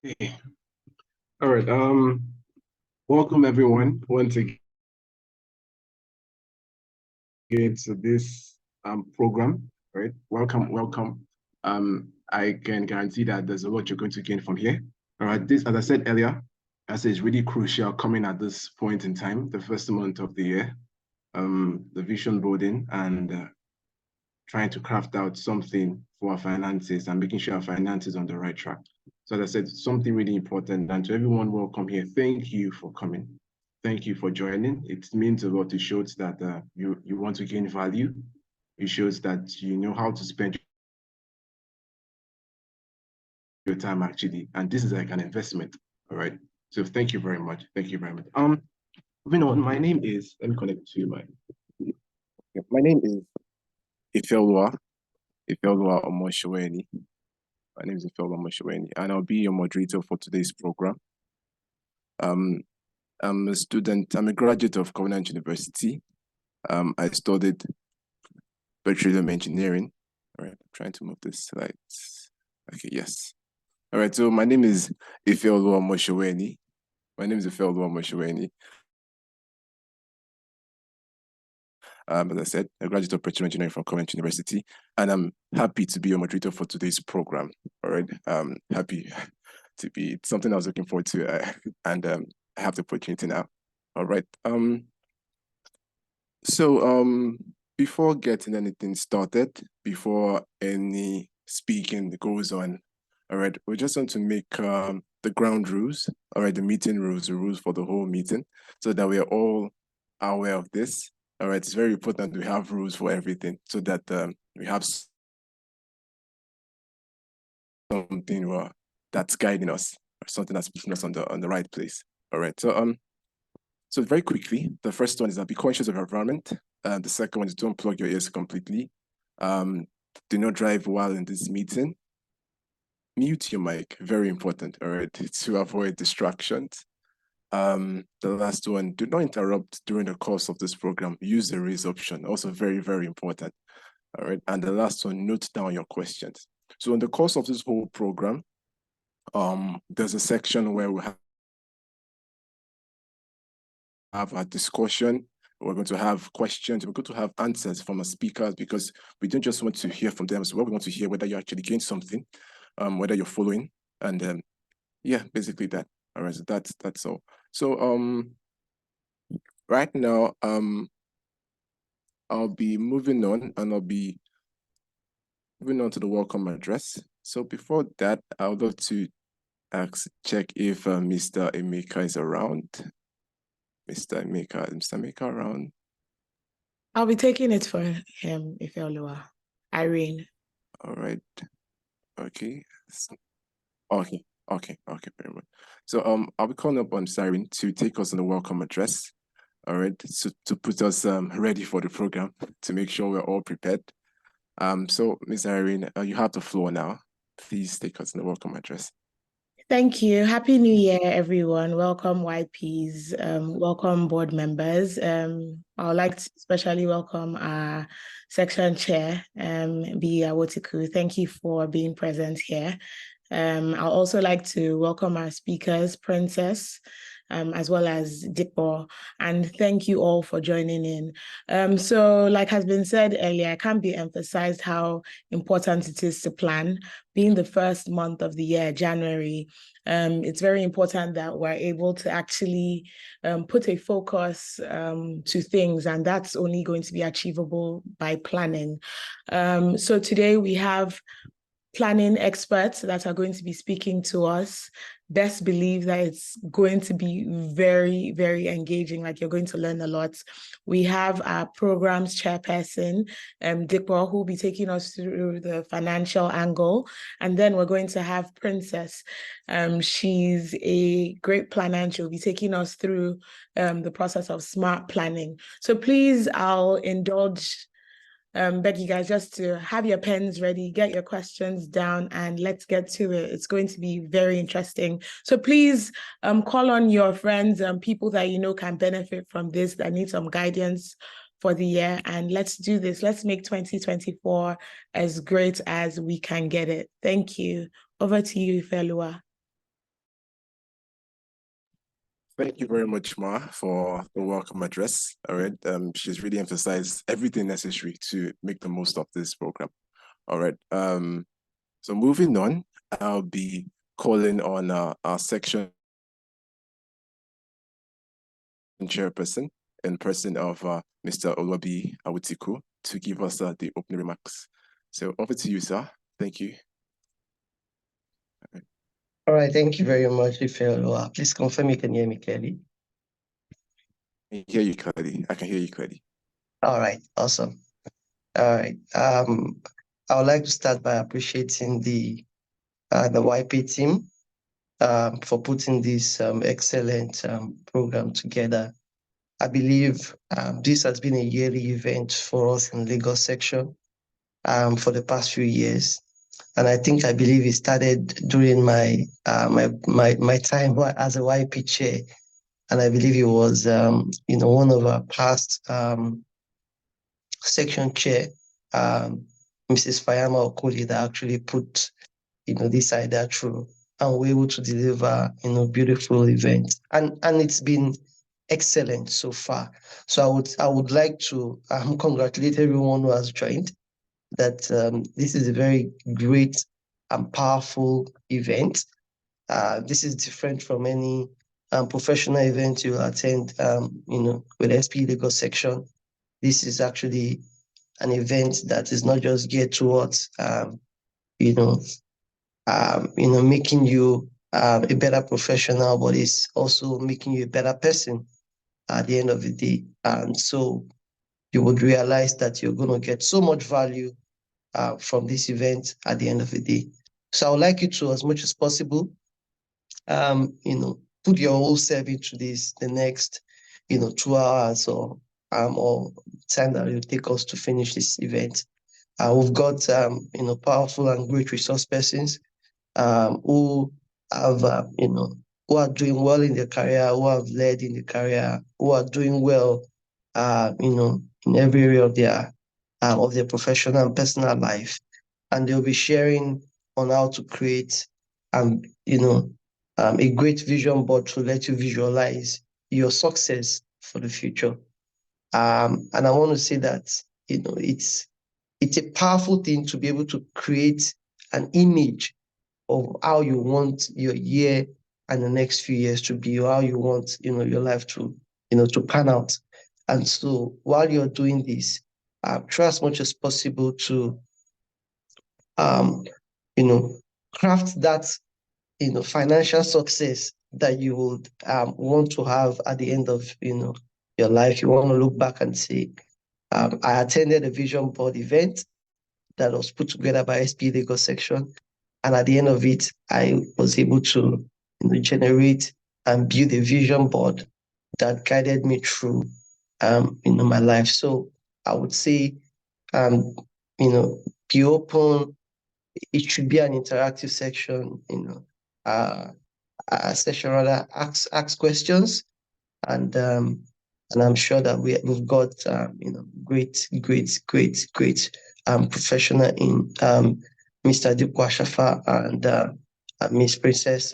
Hey. All right. Welcome everyone once again to this program. All right. Welcome. I can guarantee that there's a lot you're going to gain from here. All right. This, as I said earlier, I say it's really crucial coming at this point in time, the first month of the year. The vision boarding and trying to craft out something for our finances and making sure our finances on the right track. So as I said, something really important. And to everyone welcome here, thank you for coming. Thank you for joining. It means a lot. It shows that you want to gain value. It shows that you know how to spend your time actually. And this is like an investment. All right. So thank you very much. Thank you very much. Moving on, my name is, let me connect to my. My name is Ifeoluwa Omoshweni. My name is Ifeoluwa Omoshweni, and I'll be your moderator for today's program. I'm a student, I'm a graduate of Covenant University. I studied petroleum engineering. All right, I'm trying to move this slide. Okay, yes. All right, so my name is Ifeoluwa Omoshweni. As I said, a graduate of petroleum engineering from Covenant University, and I'm happy to be your moderator for today's program. All right, happy to be, it's something I was looking forward to, and I have the opportunity now. All right. Before getting anything started, before any speaking goes on, all right, we just want to make the ground rules, all right, the meeting rules, the rules for the whole meeting, so that we are all aware of this. All right, it's very important we have rules for everything so that we have something that's guiding us, or something that's putting us on the right place. All right, so very quickly, the first one is be conscious of your environment. The second one is don't plug your ears completely. Do not drive while in this meeting. Mute your mic, very important, all right, to avoid distractions. The last one, do not interrupt during the course of this program. Use the raise option, also very, very important. All right, and the last one, note down your questions. So in the course of this whole program, there's a section where we have a discussion. We're going to have questions. We're going to have answers from the speakers because we don't just want to hear from them. So we want to hear whether you actually gain something, whether you're following, and yeah, basically that. All right, so that's all. So right now, I'll be moving on, and I'll be moving on to the welcome address. So before that, I would love to check if Mr. Emeka is around. Mr. Emeka around? I'll be taking it for him, Ifeoluwa. Irene. All right. Okay. Okay, very much. So I'll be calling up on Irene to take us on the welcome address. All right, so to put us ready for the program, to make sure we're all prepared. So Ms. Irene, you have the floor now. Please take us on the welcome address. Thank you. Happy New Year, everyone. Welcome, YPs. Welcome, board members. I would like to especially welcome our section chair, B. Awotiku. Thank you for being present here. I'll also like to welcome our speakers, Princess, as well as Dipo, and thank you all for joining in. So like has been said earlier, it can't be emphasized how important it is to plan. Being the first month of the year, January, it's very important that we're able to actually put a focus to things, and that's only going to be achievable by planning. So today we have planning experts that are going to be speaking to us. Best believe that it's going to be very, very engaging, like you're going to learn a lot. We have our programs chairperson, Dipo, who will be taking us through the financial angle. And then we're going to have Princess. She's a great planner and she'll be taking us through the process of smart planning. So please, I'll indulge beg you guys just to have your pens ready, get your questions down, and let's get to it. It's going to be very interesting. So please call on your friends and people that you know can benefit from this, that need some guidance for the year, and let's do this. Let's make 2024 as great as we can get it. Thank you. Over to you, Ifeoluwa. Thank you very much, Ma, for the welcome address. All right. She's really emphasized everything necessary to make the most of this program. All right. So moving on, I'll be calling on our section chairperson in person of Mr. Olobi Awutiku to give us the opening remarks. So over to you, sir. Thank you. All right, thank you very much, Ifeoluwa. Please confirm you can hear me clearly. I can hear you clearly. I can hear you clearly. All right, awesome. All right. I would like to start by appreciating the YP team for putting this excellent program together. I believe this has been a yearly event for us in Lagos section for the past few years. And I believe it started during my time as a YP chair. And I believe it was, one of our past section chair, Mrs. Fayama Okoli, that actually put, this idea through, and we're able to deliver, beautiful events. And it's been excellent so far. So I would like to congratulate everyone who has joined. That this is a very great and powerful event. This is different from any professional event you'll attend, with SPE Lagos section. This is actually an event that is not just geared towards, making you a better professional, but it's also making you a better person at the end of the day. And so you would realize that you're going to get so much value from this event at the end of the day. So I would like you to, as much as possible, put your whole self into this, the next, 2 hours or time that it will take us to finish this event. We've got, powerful and great resource persons who have, who are doing well in their career, who have led in the career, who are doing well, in every area of their professional and personal life. And they'll be sharing on how to create, a great vision board to let you visualize your success for the future. And I want to say that, it's a powerful thing to be able to create an image of how you want your year and the next few years to be, or how you want, your life to, to pan out. And so while you're doing this, try as much as possible to, craft that, financial success that you would want to have at the end of, your life. You want to look back and say, I attended a vision board event that was put together by SPE Lagos section. And at the end of it, I was able to generate and build a vision board that guided me through my life. So I would say, be open. It should be an interactive section, a session rather, ask questions, and I'm sure that we've got great professional in Mr. Dikwa Shafa and Miss Princess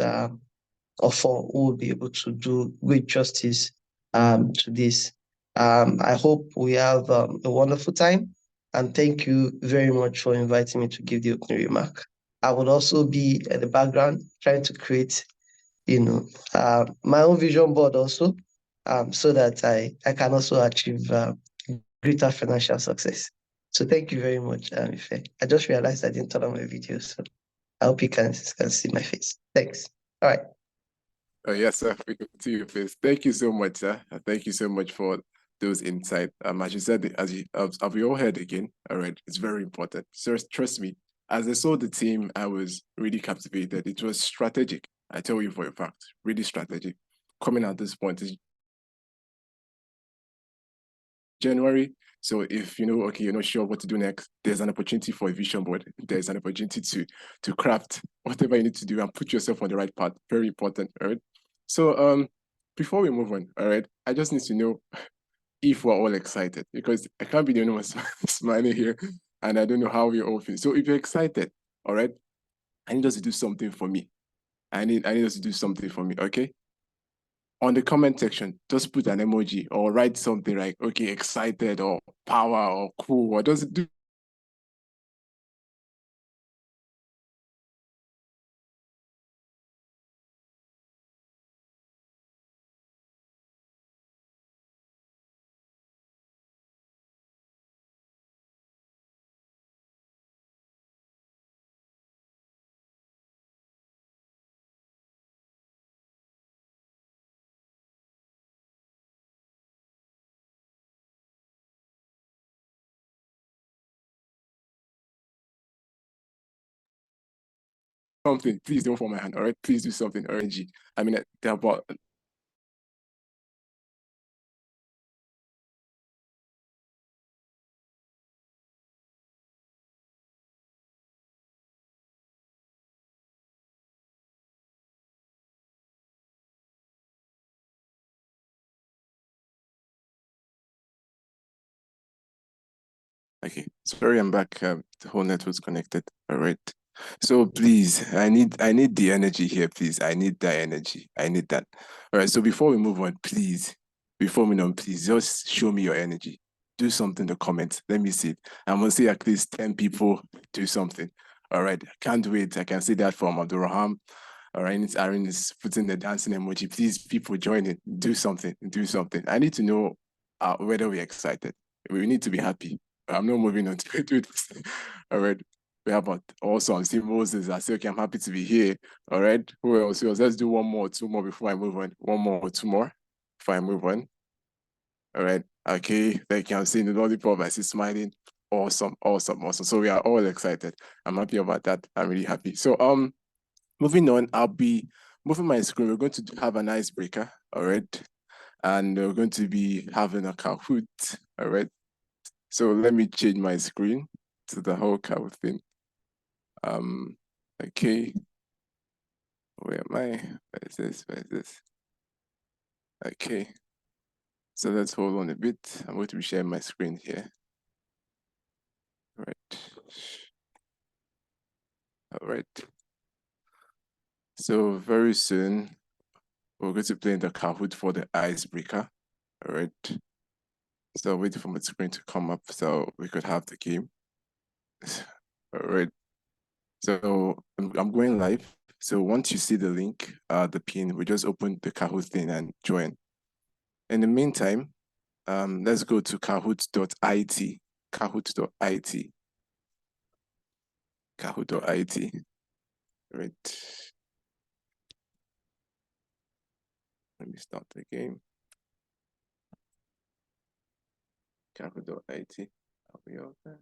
Ofo, who will be able to do great justice to this. I hope we have a wonderful time, and thank you very much for inviting me to give the opening remark. I would also be at the background trying to create, my own vision board also, so that I can also achieve greater financial success. So thank you very much, Ife. I just realized I didn't turn on my video, so I hope you can see my face. Thanks. All right. Yes, sir. We can see your face. Thank you so much, sir. Thank you so much for those insights. As you said, as we all heard again, all right, it's very important. Sir, trust me, as I saw the team, I was really captivated. It was strategic. I tell you for a fact, really strategic. Coming at this point is January. So if okay, you're not sure what to do next, there's an opportunity for a vision board. There's an opportunity to craft whatever you need to do and put yourself on the right path. Very important, all right? So before we move on, all right, I just need to know if we're all excited, because I can't be the only one smiling here, and I don't know how we all feel. So if you're excited, all right, I need us to do something for me. I need us to do something for me, okay? on the comment section, just put an emoji or write something like, okay, excited or power or cool, or just do something. Please don't fall my hand, all right? Please do something, RNG. I mean, they're about okay, sorry, I'm back. The whole network's connected. All right. So please, I need the energy here, please. I need that energy. I need that. All right. So before we move on, please, before we move on, please just show me your energy. Do something in the comments. Let me see it. I'm gonna see at least 10 people do something. All right. I can't wait. I can see that from Abdurraham. All right, Aaron is putting the dancing emoji. Please, people, join it. Do something. Do something. I need to know whether we're excited. We need to be happy. I'm not moving on to it. All right. We have also see Moses. I say, okay, I'm happy to be here. All right. Who else? Who else? Let's do one more, two more before I move on. One more or two more before I move on. All right. Okay. Thank you. I'm seeing the lollipop. I see smiling. Awesome. Awesome. Awesome. So we are all excited. I'm happy about that. I'm really happy. So moving on, I'll be moving my screen. We're going to have an icebreaker. All right. And we're going to be having a Kahoot. All right. So let me change my screen to the whole Kahoot thing. Okay. Where am I? Where is this? Where is this? Okay. So let's hold on a bit. I'm going to be sharing my screen here. All right. All right. So very soon, we're going to play in the Kahoot for the icebreaker. All right. So waiting for my screen to come up so we could have the game. All right. So I'm going live. So once you see the link, the pin, we just open the Kahoot thing and join. In the meantime, let's go to kahoot.it, kahoot.it, kahoot.it. Right. Let me start the game. Kahoot.it. Are we out there?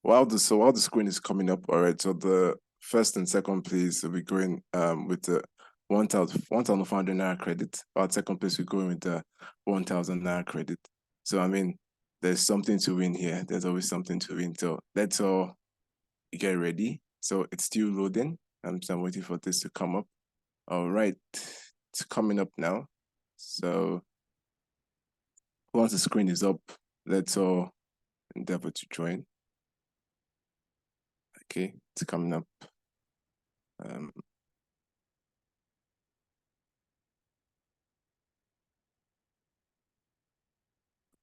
While the screen is coming up, all right. So the first and second place will be going with the 1,500 naira credit. Our second place will go with the 1,000 naira credit. So I mean, there's something to win here. There's always something to win. So let's all get ready. So it's still loading. So I'm waiting for this to come up. All right, it's coming up now. So once the screen is up, let's all endeavor to join. Okay, it's coming up.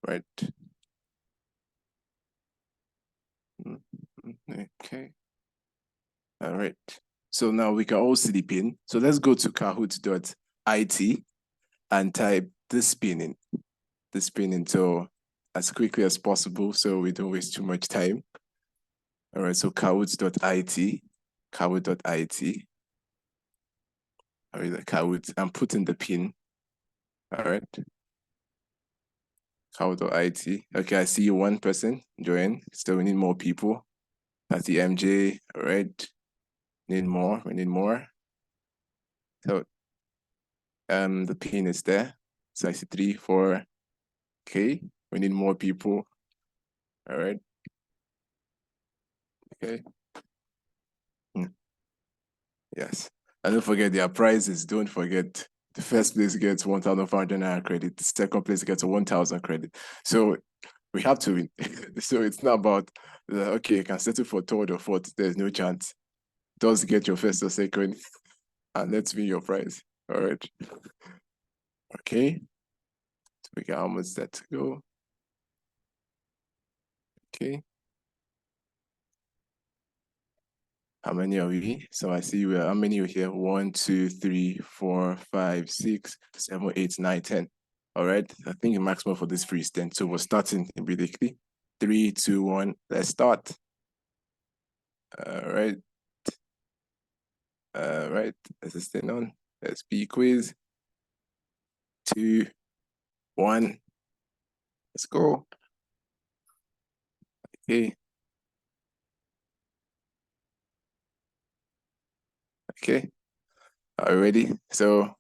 Right. Okay. All right. So now we can all see the pin. So let's go to kahoot.it and type this pin in. This pin in so as quickly as possible so we don't waste too much time. All right, so kahoot.it, kahoot.it. All right, Kahoot, I'm putting the pin. All right. Kahoot.it. Okay, I see one person join. So we need more people. That's the MJ. All right. Need more. We need more. So the pin is there. So I see 3, 4. Okay. We need more people. All right. Okay. Yes. And don't forget their prizes. Don't forget the first place gets 1,500 naira credit. The second place gets 1,000 credit. So we have to win. So it's not about okay, you can settle for third or fourth. There's no chance. Just get your first or second, and let's win your prize. All right. Okay. So we got almost set to go. Okay. How many are we? So I see how many are here? 1, 2, 3, 4, 5, 6, 7, 8, 9, 10. All right. I think the maximum for this free is 10. So we're starting immediately. 3, 2, 1. Let's start. All right. All right. Let's just stay on. SPE quiz. 2, 1. Let's go. Okay. Okay. Are you ready? So,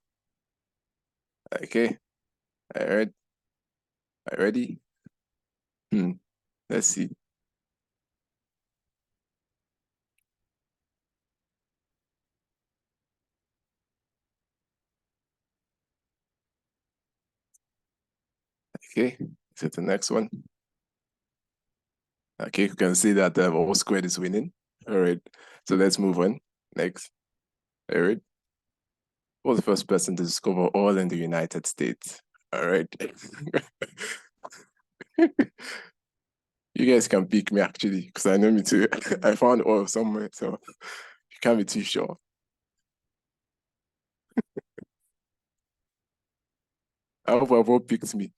okay. All right. Are you ready? Let's see. Okay. So the next one. Okay, you can see that all squared is winning. All right. So let's move on. Next. All right. Who was the first person to discover oil in the United States? All right. You guys can pick me actually, because I know me too. I found oil somewhere, so you can't be too sure. I hope I've all picked me.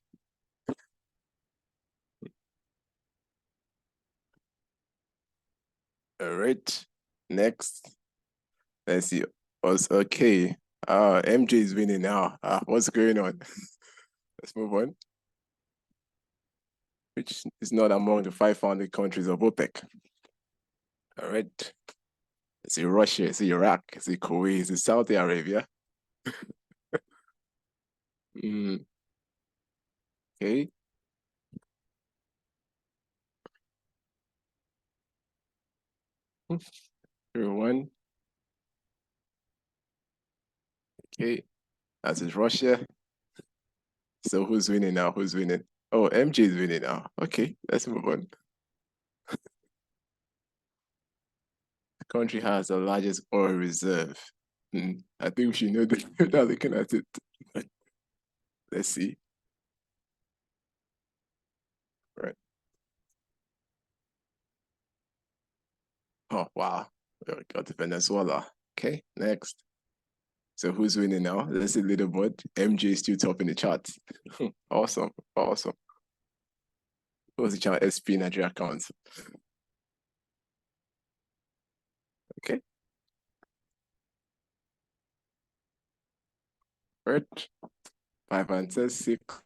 All right. Next. Let's see. Okay. MJ is winning now. What's going on? Let's move on. Which is not among the 5 founding countries of OPEC. All right. Is it Russia? Is it Iraq? Is it Kuwait? Is it Saudi Arabia? Okay. Everyone. Okay. That is Russia. So who's winning now? Who's winning? Oh, MJ is winning now. Okay, let's move on. The country has the largest oil reserve. I think we should know that without looking at it. Let's see. Right. Oh, wow. We got to Venezuela. Okay, next. So who's winning now? Let's see leaderboard. MJ is still top in the charts. Awesome. Awesome. What was the channel? SP Nigeria account. Okay. Right. 5 answers, 6.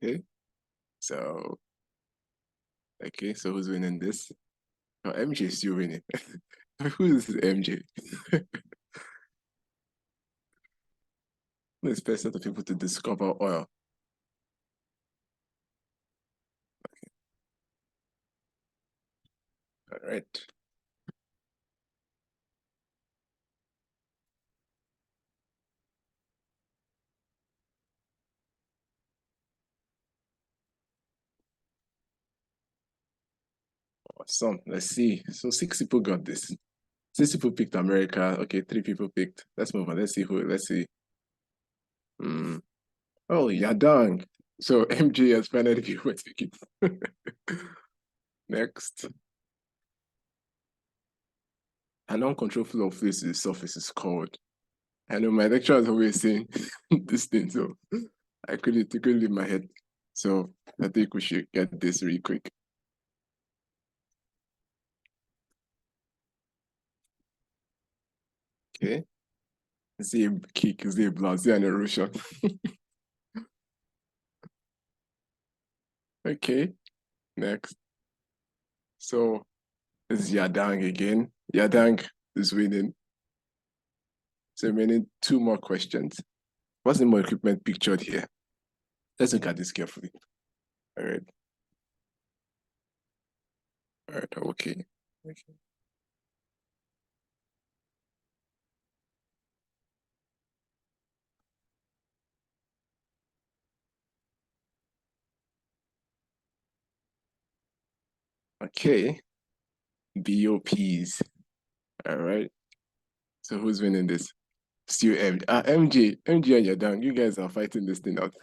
Okay. So, okay. So who's winning this? Oh, MJ is still winning. Who is MJ? Who is best set of people to discover oil? All right. Awesome. Let's see. So 6 people got this. 6 people picked America. Okay, 3 people picked. Let's move on. Let's see who. Let's see. Oh, Yadang. So MJ has finally been able to pick it. Next. An uncontrolled flow of fluids to the surface is called. I know my lecturer is always saying this thing, so I couldn't leave my head. So I think we should get this really quick. Okay. Zeb kick, Zeb blast, and erosion. Okay, next. So it's Yadang again. Yadang is winning. So remaining 2 more questions. What's the more equipment pictured here? Let's look at this carefully. All right. All right, okay. Okay. BOPs. All right. So who's winning this? Still MJ. MJ and Yadang. You guys are fighting this thing out.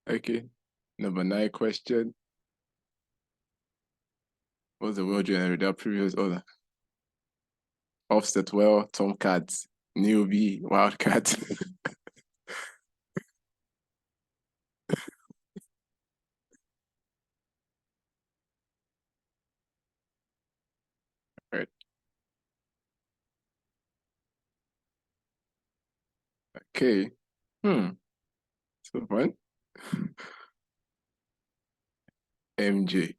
Okay. Number 9 question. What's the world generator previous order? Offset well, Tomcats, Newbie, Wildcat. Right. Okay. So fun. MJ.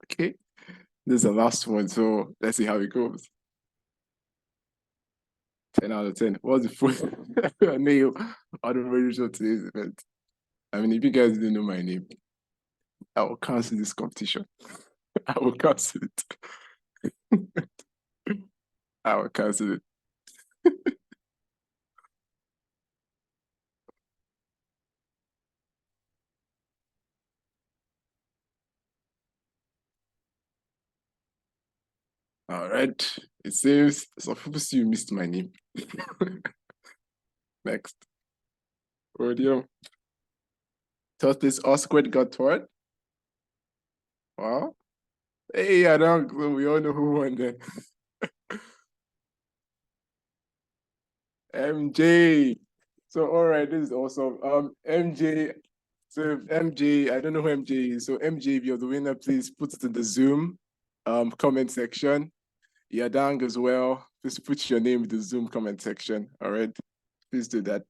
Okay. This is the last one, so let's see how it goes. 10 out of 10. What's the full name of the radio of today's event? I mean, if you guys didn't know my name, I will cancel this competition. I will cancel it. I will cancel it. All right. It says some people still missed my name. Next. Podium. Thought this R squared got toward. Wow. Hey, I don't. We all know who won then. MJ. So all right, this is awesome. MJ. So MJ, I don't know who MJ is. So MJ, if you're the winner, please put it in the Zoom comment section. Yadang as well. Please put your name in the Zoom comment section. All right. Please do that.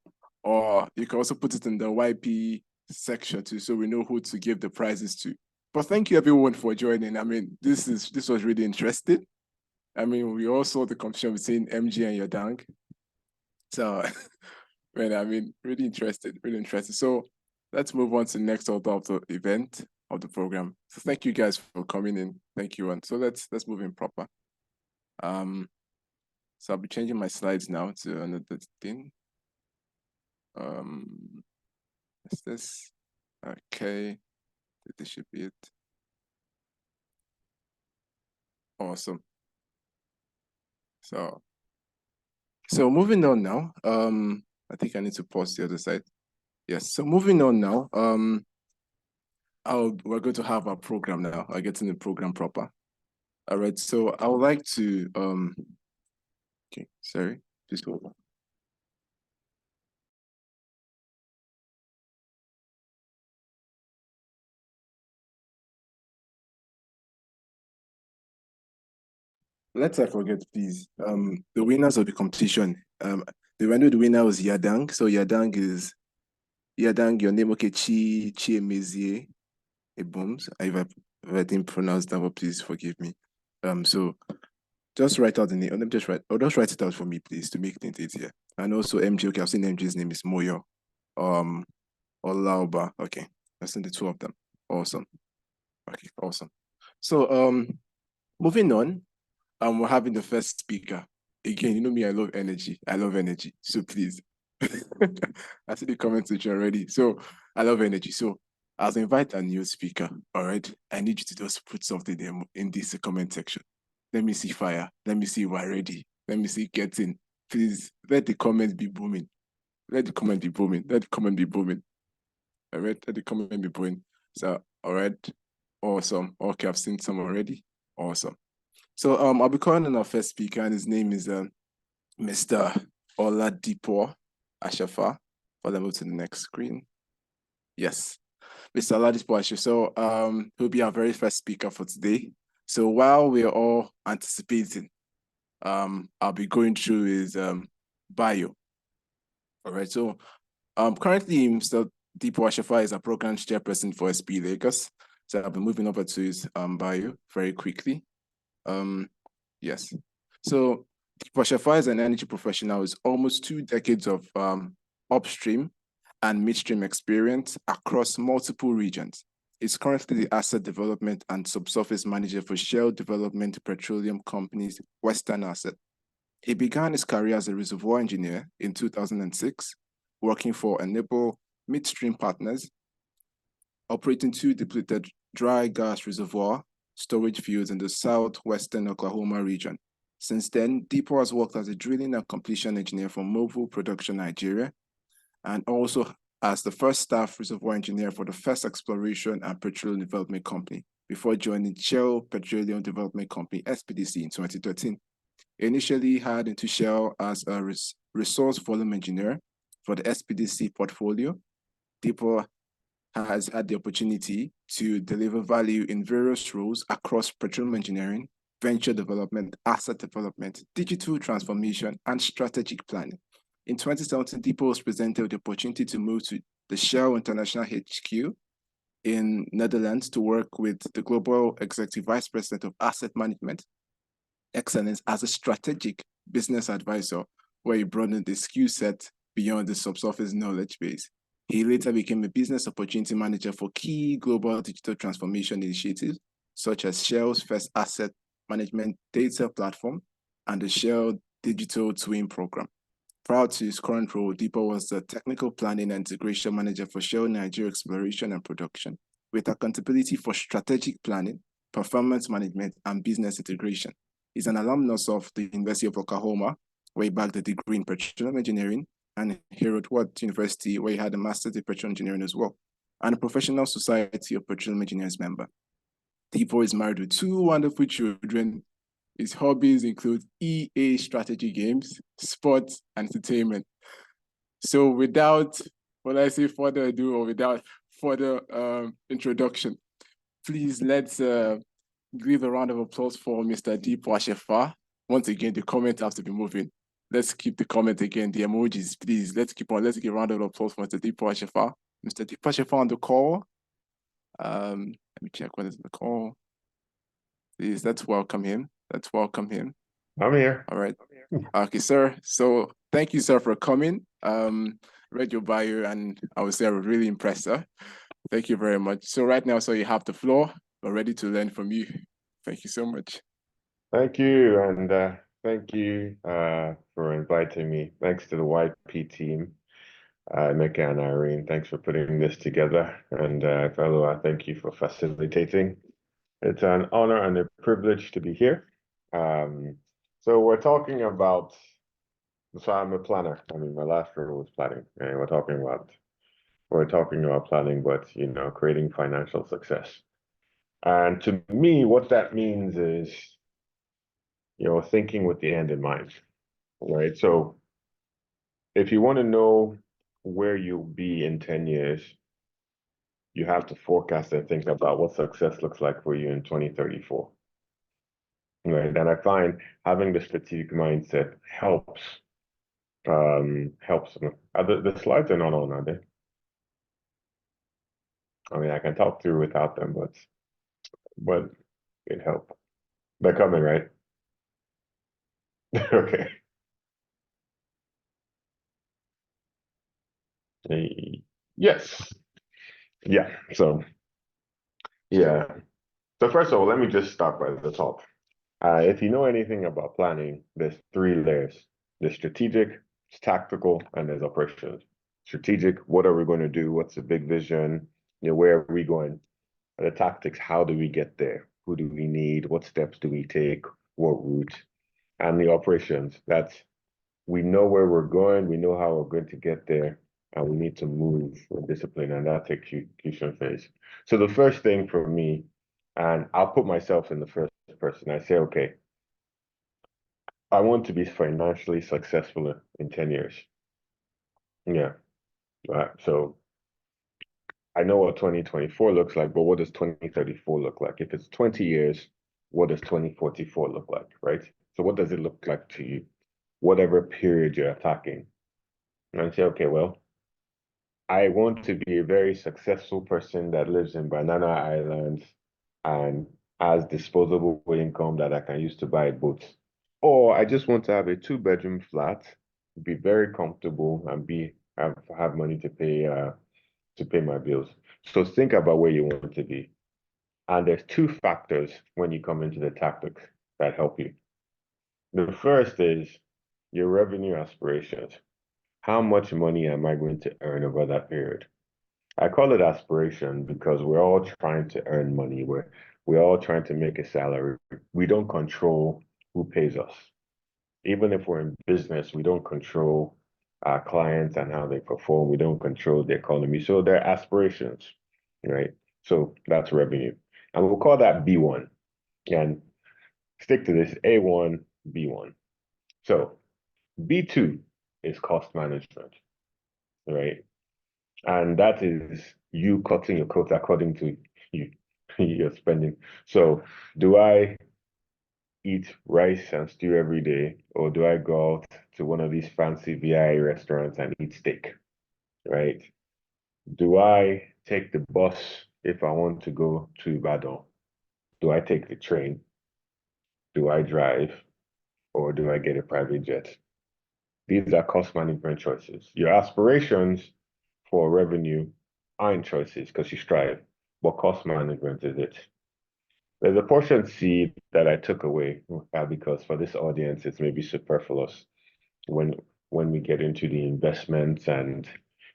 Or you can also put it in the YP section too, so we know who to give the prizes to. But thank you everyone for joining. I mean, this was really interesting. I mean, we all saw the competition between MG and Yadang. So, man, I mean, really interested, really interested. So let's move on to the next order of the event of the program. So thank you guys for coming in. Thank you. And so let's move in proper. So I'll be changing my slides now to another thing. Is this okay? This should be it. Awesome. So moving on now. I think I need to pause the other side. Yes. So moving on now. We're going to have our program now. I'll get in the program proper. All right. So I would like to okay, sorry, please hold on. Let's not forget, please. The winners of the competition. The winner was Yadang. So Yadang, your name, okay, Chi Emezie Eboms. If I didn't pronounce that, but please forgive me. So just write out the name. Let me just write it out for me, please, to make things easier. And also MJ, okay, I've seen MJ's name is Moyo. Or Lauba. Okay. I've seen the 2 of them. Awesome. Okay, awesome. So moving on. We're having the first speaker. Again, you know me, I love energy. So please. I see the comment section already. So I love energy. So I'll invite a new speaker. All right. I need you to just put something in this comment section. Let me see fire. Let me see we're ready. Let me see get in. Please let the comments be booming. Let the comment be booming. Let the comment be booming. All right. Let the comment be booming. So, all right. Awesome. Okay, I've seen some already. Awesome. So I'll be calling on our first speaker, and his name is Mr. Oladipo Ashafa. Follow move to the next screen. Yes, Mr. Oladipo Ashafa. So he'll be our very first speaker for today. So while we're all anticipating, I'll be going through his bio. All right. So currently Mr. Deepo Ashafa is a program chairperson for SPE Lagos. So I'll be moving over to his bio very quickly. Yes. So Deepo Ashafa is an energy professional with almost 2 decades of upstream and midstream experience across multiple regions. He's currently the asset development and subsurface manager for Shell Development Petroleum Company's Western Asset. He began his career as a reservoir engineer in 2006, working for Enable Midstream Partners, operating 2 depleted dry gas reservoir storage fields in the southwestern Oklahoma region. Since then, Deepo has worked as a drilling and completion engineer for Mobil Production Nigeria, and also as the first staff reservoir engineer for the First Exploration and Petroleum Development Company before joining Shell Petroleum Development Company, SPDC, in 2013. He initially hired into Shell as a resource volume engineer for the SPDC portfolio. Deepo has had the opportunity to deliver value in various roles across petroleum engineering, venture development, asset development, digital transformation, and strategic planning. In 2017, Deepo was presented with the opportunity to move to the Shell International HQ in Netherlands to work with the Global Executive Vice President of Asset Management Excellence as a strategic business advisor, where he broadened the skill set beyond the subsurface knowledge base. He later became a business opportunity manager for key global digital transformation initiatives, such as Shell's First Asset Management Data Platform and the Shell Digital Twin Program. Prior to his current role, Deepo was the technical planning and integration manager for Shell Nigeria Exploration and Production, with accountability for strategic planning, performance management, and business integration. He's an alumnus of the University of Oklahoma, where he bagged a degree in petroleum engineering, and Herod University, where he had a master's in petroleum engineering as well, and a Professional Society of Petroleum Engineers member. Deepo is married with 2 wonderful children. His hobbies include EA strategy games, sports, and entertainment. So without, further ado, or without further introduction, please let's give a round of applause for Mr. Deepo Ashafa. Once again, the comment has to be moving. Let's keep the comment again, the emojis, please. Let's keep on. Let's give a round of applause for Mr. Deepo Ashafa. Mr. Deepo Ashafa on the call. Let me check what is the call. Please, let's welcome him. Let's welcome him. I'm here. All right. Okay, sir. So thank you, sir, for coming. Read your bio, and I would say I was really impressed, sir. Thank you very much. So right now, so you have the floor. We're ready to learn from you. Thank you so much. Thank you, and thank you for inviting me. Thanks to the YP team, Mecca and Irene. Thanks for putting this together. And fellow, I thank you for facilitating. It's an honor and a privilege to be here. So we're talking about, so I'm a planner. I mean, my last role was planning, and we're talking about planning, but creating financial success. And to me, what that means is, thinking with the end in mind, right? So if you want to know where you'll be in 10 years, you have to forecast and think about what success looks like for you in 2034. Right. And I find having the strategic mindset helps. Helps. The slides are not on, are they? I mean, I can talk through without them, but it helps. They're coming, right? Okay. Yes. Yeah. So, yeah. So first of all, let me just start by the top. If you know anything about planning, there's 3 layers. There's strategic, there's tactical, and there's operations. Strategic, what are we going to do? What's the big vision? Where are we going? The tactics, how do we get there? Who do we need? What steps do we take? What route? And the operations, that's, we know where we're going, we know how we're going to get there, and we need to move with discipline, and that's execution phase. So the first thing for me, and I'll put myself in the first person, I say, okay, I want to be financially successful in 10 years. Yeah. Right. So I know what 2024 looks like, but what does 2034 look like? If it's 20 years, what does 2044 look like, right? So what does it look like to you? Whatever period you're attacking. And I say, okay, well, I want to be a very successful person that lives in Banana Island and has disposable income that I can use to buy a boat. Or I just want to have a 2-bedroom flat, be very comfortable, and have money to pay my bills. So think about where you want to be. And there's 2 factors when you come into the tactics that help you. The first is your revenue aspirations. How much money am I going to earn over that period? I call it aspiration because we're all trying to earn money. We're all trying to make a salary. We don't control who pays us. Even if we're in business, we don't control our clients and how they perform. We don't control the economy. So they're aspirations, right? So that's revenue. And we'll call that B1. And stick to this, A1, B1. So B2 is cost management, right? And that is you cutting your coat according to you, your spending. So do I eat rice and stew every day, or do I go out to one of these fancy VI restaurants and eat steak, right? Do I take the bus if I want to go to Ibadan? Do I take the train? Do I drive? Or do I get a private jet? These are cost management choices. Your aspirations for revenue aren't choices because you strive, but cost management is it. There's a portion C that I took away because for this audience, it's maybe superfluous when we get into the investments and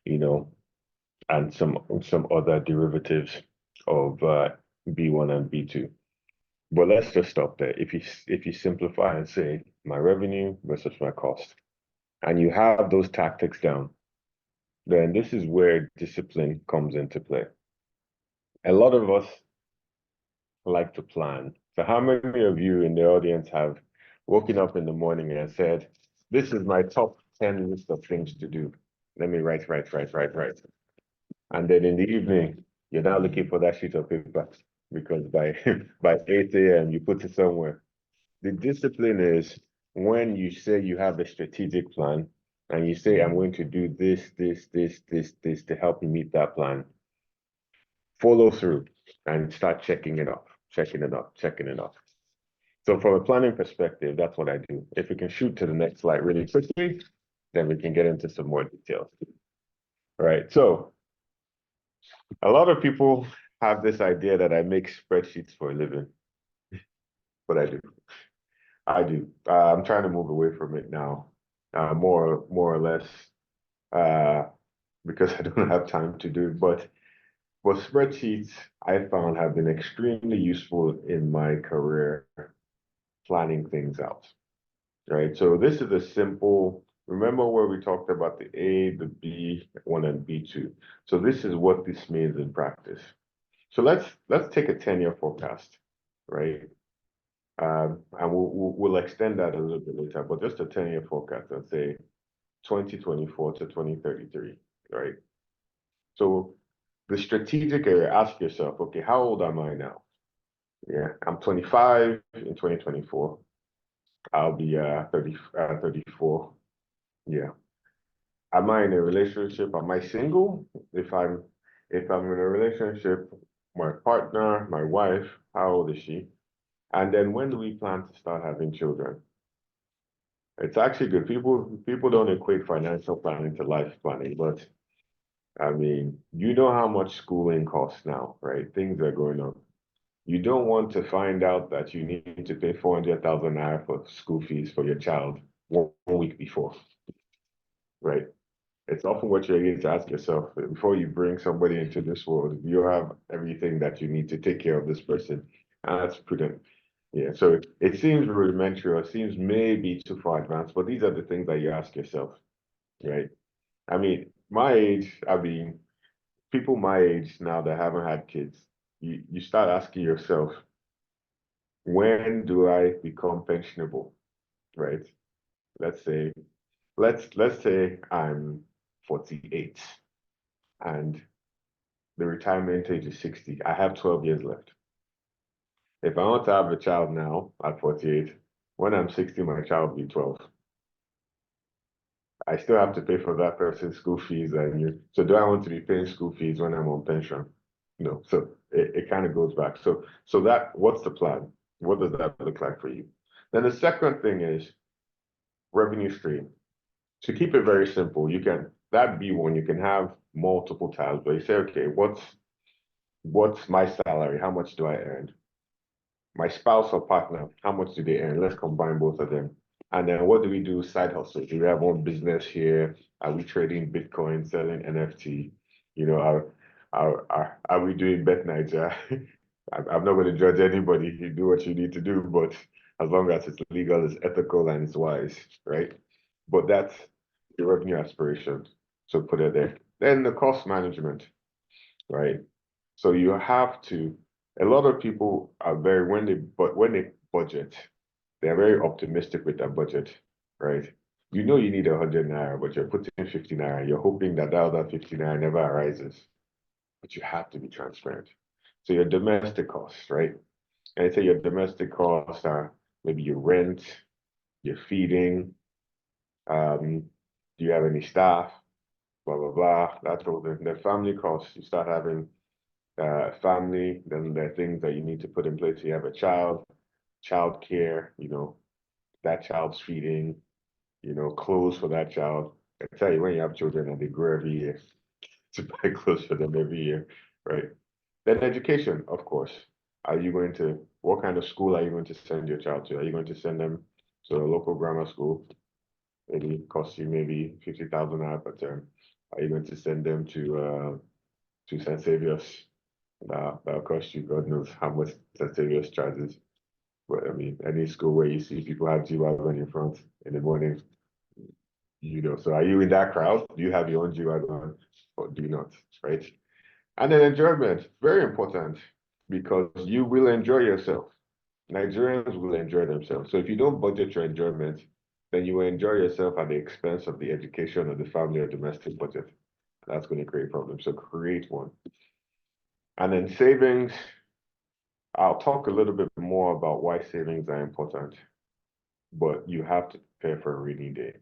and some other derivatives of B1 and B2. But let's just stop there. If you simplify and say my revenue versus my cost, and you have those tactics down, then this is where discipline comes into play. A lot of us like to plan. So how many of you in the audience have woken up in the morning and said, this is my top 10 list of things to do. Let me write. And then in the evening, you're now looking for that sheet of paper because by by 8 a.m. you put it somewhere. The discipline is when you say you have a strategic plan and you say, I'm going to do this to help me meet that plan. Follow through and start checking it off. So from a planning perspective, that's what I do. If we can shoot to the next slide really quickly, then we can get into some more details. All right, so a lot of people have this idea that I make spreadsheets for a living, but I do. I'm trying to move away from it now, more or less, because I don't have time to do it. But spreadsheets I found have been extremely useful in my career planning things out, right? So this is a simple, remember where we talked about the A, the B1, and B2. So this is what this means in practice. So let's take a 10-year forecast, right? And we'll extend that a little bit later, but just a 10-year forecast and say 2024 to 2033, right? So the strategic area, ask yourself, okay, how old am I now? Yeah, I'm 25 in 2024. I'll be 34. Yeah. Am I in a relationship? Am I single? If I'm in a relationship, my partner, my wife, how old is she? And then when do we plan to start having children? It's actually good. People don't equate financial planning to life planning, but I mean, you know how much schooling costs now, right? Things are going up. You don't want to find out that you need to pay 400,000 naira for school fees for your child one week before, right? It's often what you need to ask yourself before you bring somebody into this world. You have everything that you need to take care of this person, and that's prudent. Yeah, so it seems rudimentary or seems maybe too far advanced, but these are the things that you ask yourself, right? I mean, people my age now that haven't had kids, you start asking yourself, when do I become pensionable, right? Let's say, let's say I'm 48 and the retirement age is 60. I have 12 years left. If I want to have a child now at 48, when I'm 60, my child will be 12. I still have to pay for that person's school fees, and so do I want to be paying school fees when I'm on pension? No, so it kind of goes back. So what's the plan? What does that look like for you? Then the second thing is revenue stream. To keep it very simple, that B1, you can have multiple tabs, but you say, okay, what's my salary? How much do I earn? My spouse or partner, how much do they earn? Let's combine both of them. And then what do we do? Side hustle. Do we have one business here? Are we trading Bitcoin, selling NFT? Are we doing Bet Niger? I'm not going to judge anybody. You do what you need to do, but as long as it's legal, it's ethical, and it's wise, right? But that's the revenue aspiration. So put it there. Then the cost management, right? So you have to, a lot of people are when they budget, they're very optimistic with their budget, right? You know you need 100 naira, but you're putting 50 naira. You're hoping that other 50 naira never arises, but you have to be transparent. So your domestic costs, right? And I say your domestic costs are maybe your rent, your feeding, do you have any staff, blah, blah, blah. That's all the family costs. You start having family, then there are things that you need to put in place. You have a child care, that child's feeding, clothes for that child. I tell you, when you have children and they grow every year, to buy clothes for them every year, right? Then education, of course. What kind of school are you going to send your child to? Are you going to send them to a local grammar school? Maybe cost you maybe 50,000 naira per term. Are you going to send them to St. Saviour's? That'll cost you God knows how much St. Saviour's charges. But I mean, any school where you see people have G-Wagon in front in the morning, so are you in that crowd? Do you have your own G-Wagon or do you not, right? And then enjoyment, very important, because you will enjoy yourself. Nigerians will enjoy themselves. So if you don't budget your enjoyment, then you will enjoy yourself at the expense of the education of the family or domestic budget. That's going to create problems. So create one. And then savings, I'll talk a little bit more about why savings are important, but you have to prepare for a rainy day.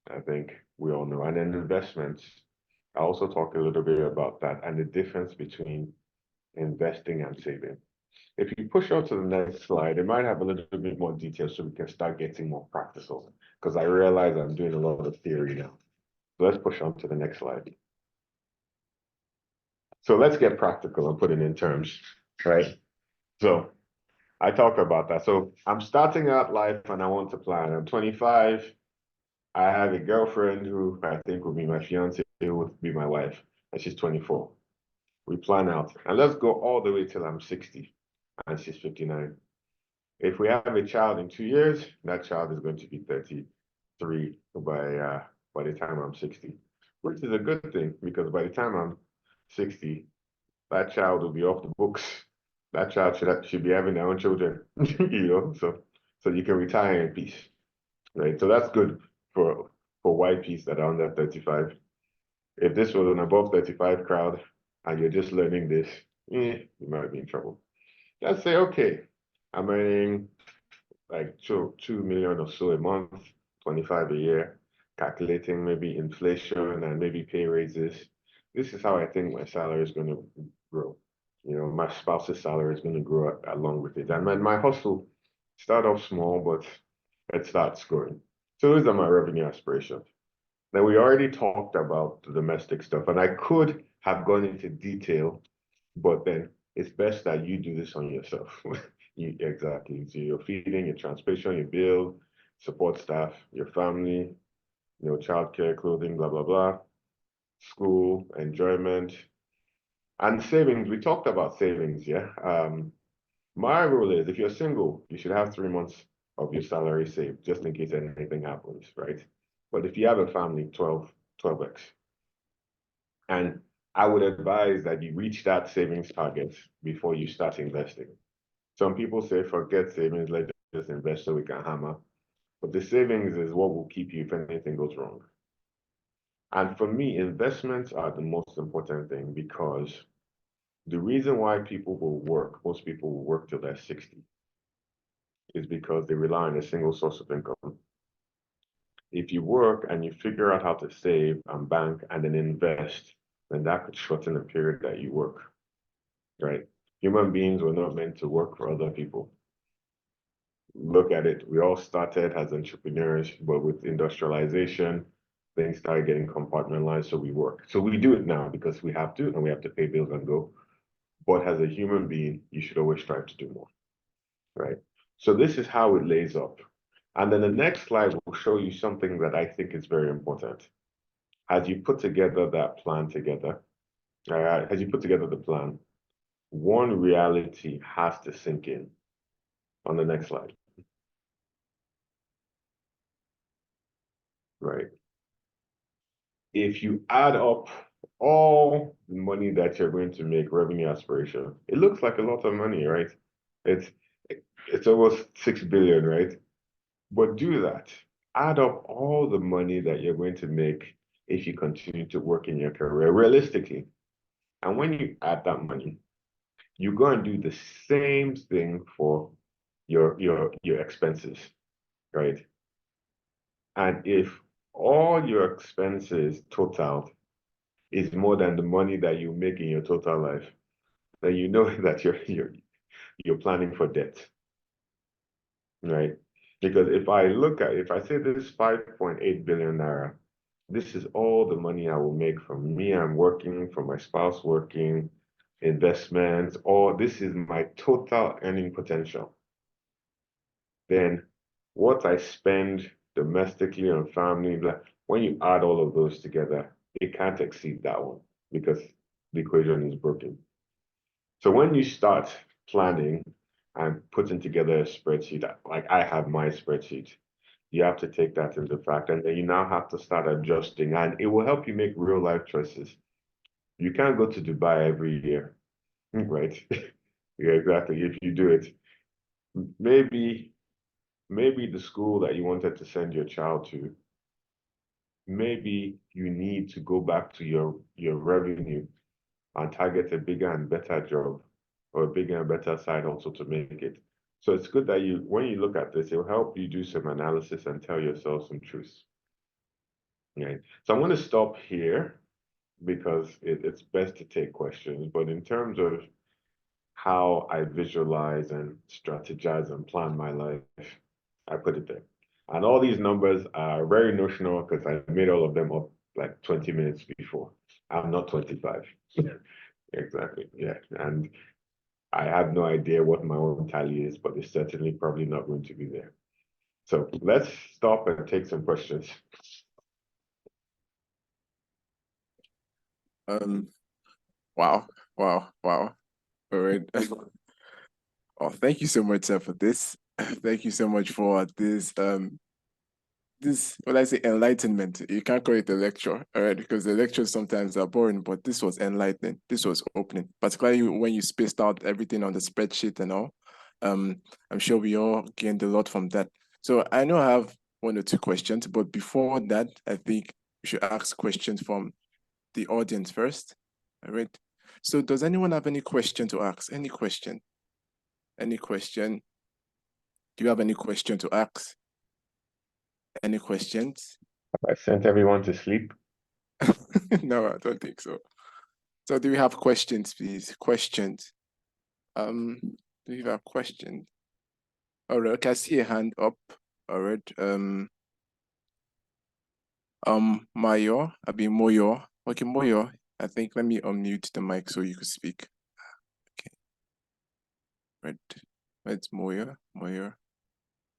I think we all know. And then investments, I'll also talk a little bit about that and the difference between investing and saving. If you push on to the next slide, it might have a little bit more detail so we can start getting more practical, because I realize I'm doing a lot of theory now. So let's push on to the next slide. So let's get practical and put it in terms, right? So I talk about that. So I'm starting out life and I want to plan. I'm 25. I have a girlfriend who I think will be my fiance, who will be my wife, and she's 24. We plan out, and let's go all the way till I'm 60 and she's 59. If we have a child in 2 years, that child is going to be 33 by the time I'm 60, which is a good thing, because by the time I'm 60, that child will be off the books. That child should be having their own children, so you can retire in peace, right? So that's good for YPs that are under 35. If this was an above 35 crowd and you're just learning this, you might be in trouble. Let's say, okay, I'm earning like 2 million or so a month, 25 a year, calculating maybe inflation and maybe pay raises. This is how I think my salary is going to grow. My spouse's salary is going to grow along with it. And my hustle start off small, but it starts growing. So those are my revenue aspirations. Now, we already talked about the domestic stuff, and I could have gone into detail, but then it's best that you do this on yourself. Exactly. So your feeding, your transportation, your bill, support staff, your family, childcare, clothing, blah, blah, blah, school, enjoyment, and savings. We talked about savings, yeah. My rule is if you're single, you should have 3 months of your salary saved just in case anything happens, right? But if you have a family, 12x. And I would advise that you reach that savings target before you start investing. Some people say, forget savings, let's just invest so we can hammer. But the savings is what will keep you if anything goes wrong. And for me, investments are the most important thing, because the reason why most people will work till they're 60, is because they rely on a single source of income. If you work and you figure out how to save and bank and then invest, then that could shorten the period that you work, right? Human beings were not meant to work for other people. Look at it. We all started as entrepreneurs, but with industrialization, things started getting compartmentalized, so we work. So we do it now because we have to, and we have to pay bills and go. But as a human being, you should always strive to do more, right? So this is how it lays up. And then the next slide will show you something that I think is very important. As you put together that plan together, as you put together the plan, one reality has to sink in. On the next slide. Right. If you add up all the money that you're going to make revenue aspiration, it looks like a lot of money, right? It's almost 6 billion, right? But do that. Add up all the money that you're going to make if you continue to work in your career realistically. And when you add that money, you go and do the same thing for your expenses, right? And if all your expenses totaled is more than the money that you make in your total life, then you know that you're planning for debt, right? Because if I say this 5.8 billion naira, this is all the money I will make from me. I'm working, from my spouse working, investments, or this is my total earning potential. Then what I spend domestically on family, when you add all of those together, it can't exceed that one because the equation is broken. So when you start planning and putting together a spreadsheet, like I have my spreadsheet, you have to take that into fact, and then you now have to start adjusting, and it will help you make real life choices. You can't go to Dubai every year, right? Yeah, exactly. If you do it, maybe the school that you wanted to send your child to, maybe you need to go back to your revenue and target a bigger and better job or a bigger and better side also to make it. So it's good that when you look at this, it will help you do some analysis and tell yourself some truths. Right. So I'm going to stop here because it's best to take questions. But in terms of how I visualize and strategize and plan my life, I put it there. And all these numbers are very notional because I made all of them up like 20 minutes before. I'm not 25. Exactly. Yeah. And I have no idea what my own tally is, but it's certainly probably not going to be there. So let's stop and take some questions. Wow. All right. Oh, thank you so much, sir, for this. Thank you so much for this what I say, enlightenment. You can't call it a lecture, all right, because the lectures sometimes are boring, but this was enlightening. This was opening, particularly when you spaced out everything on the spreadsheet and all. I'm sure we all gained a lot from that. So I know I have one or two questions, but before that, I think we should ask questions from the audience first. All right. So does anyone have any question to ask? Any question? Any question? Do you have any question to ask? Any questions? I sent everyone to sleep. No, I don't think so. So do we have questions, please? Questions. Do you have questions? All right, okay, I see a hand up. All right. Mayo, Moyo. Okay, Moyo. I think let me unmute the mic so you can speak. Okay. Right. It's Moyo. Moyo.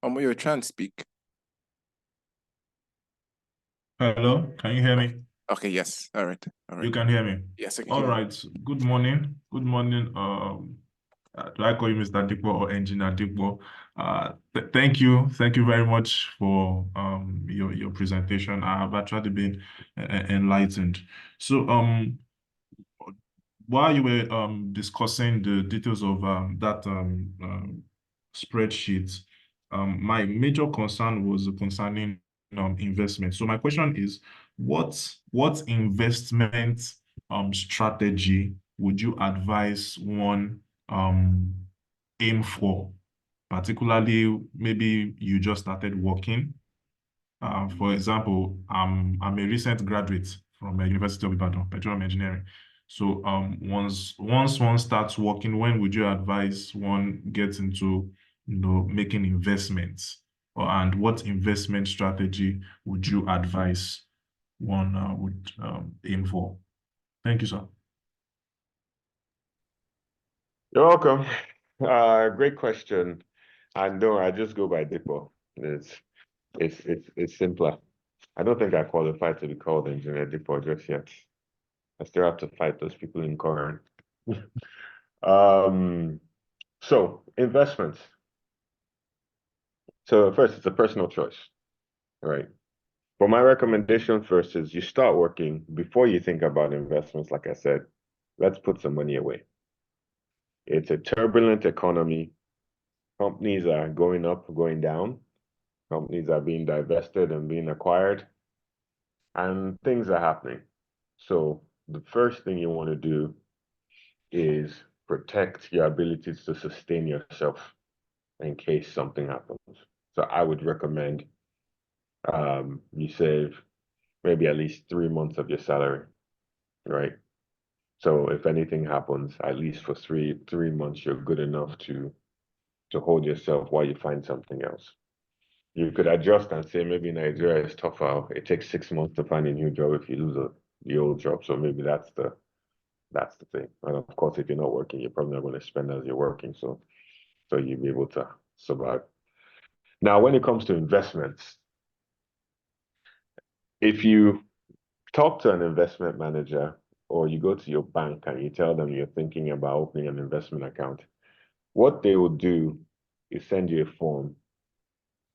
Moyo, try and speak. Hello, can you hear me? Okay, yes. All right. You can hear me? Yes, I can All hear you. right. Good morning. Good morning. Do I call you Mr. Dikbo or Engineer Dikbo? Thank you. Thank you very much for your presentation. I have actually been enlightened. So while you were discussing the details of that spreadsheet, my major concern was concerning investment. So my question is, what investment strategy would you advise one aim for? Particularly, maybe you just started working For example, I'm a recent graduate from the University of Ibadan, petroleum engineering. So once one starts working, when would you advise one gets into making investments, and what investment strategy would you advise one would aim for? Thank you, sir. You're welcome. Great question. And no, I just go by Dipo. It's simpler. I don't think I qualify to be called engineer Dipo just yet. I still have to fight those people in Koran. So investments. So first, it's a personal choice, right? But my recommendation first is you start working before you think about investments. Like I said, let's put some money away. It's a turbulent economy. Companies are going up, going down. Companies are being divested and being acquired, and things are happening. So the first thing you want to do is protect your abilities to sustain yourself in case something happens. So I would recommend you save maybe at least 3 months of your salary, right? So if anything happens, at least for three months, you're good enough to hold yourself while you find something else. You could adjust and say maybe Nigeria is tougher. It takes 6 months to find a new job if you lose the old job. So maybe that's the thing. And of course, if you're not working, you're probably not going to spend as you're working. So you'll be able to survive. Now, when it comes to investments, if you talk to an investment manager or you go to your bank and you tell them you're thinking about opening an investment account, what they will do is send you a form.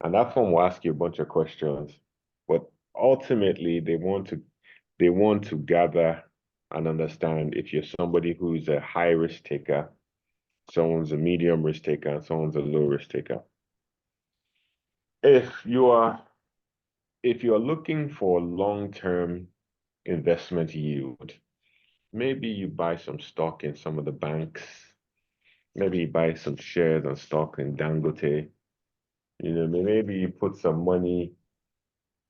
And that form will ask you a bunch of questions. But ultimately, they want to gather and understand if you're somebody who's a high risk taker, someone's a medium risk taker, and someone's a low risk taker. If you're looking for long-term investment yield, maybe you buy some stock in some of the banks. Maybe you buy some shares and stock in Dangote. Maybe you put some money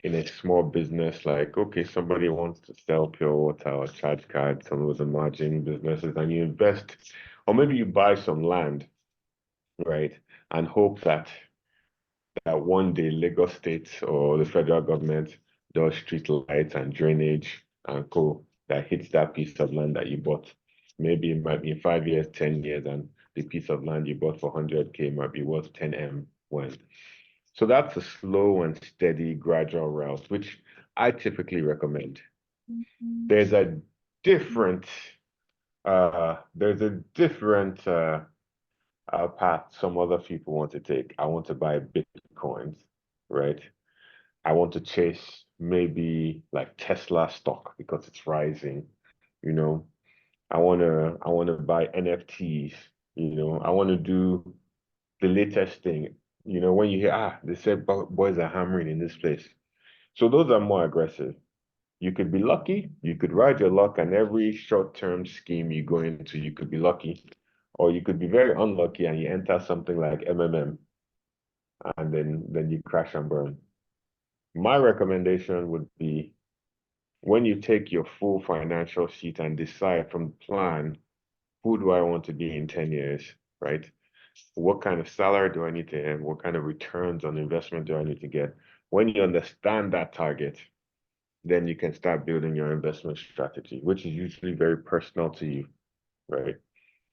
in a small business, like, okay, somebody wants to sell pure water or charge cards, some of the margin businesses, and you invest, or maybe you buy some land, right, and hope that one day Lagos State or the federal government does street lights and drainage and that hits that piece of land that you bought. Maybe it might be 5 years, 10 years, and the piece of land you bought for 100K might be worth 10M when. So that's a slow and steady, gradual route, which I typically recommend. There's a different path some other people want to take. I want to buy Bitcoins, right? I want to chase maybe like Tesla stock because it's rising. I want to buy NFTs. I want to do the latest thing. When you hear, they said boys are hammering in this place. So those are more aggressive. You could be lucky, you could ride your luck, and every short-term scheme you go into, you could be lucky. Or you could be very unlucky and you enter something like MMM, and then you crash and burn. My recommendation would be when you take your full financial sheet and decide from the plan, who do I want to be in 10 years, right? What kind of salary do I need to earn? What kind of returns on investment do I need to get? When you understand that target, then you can start building your investment strategy, which is usually very personal to you, right?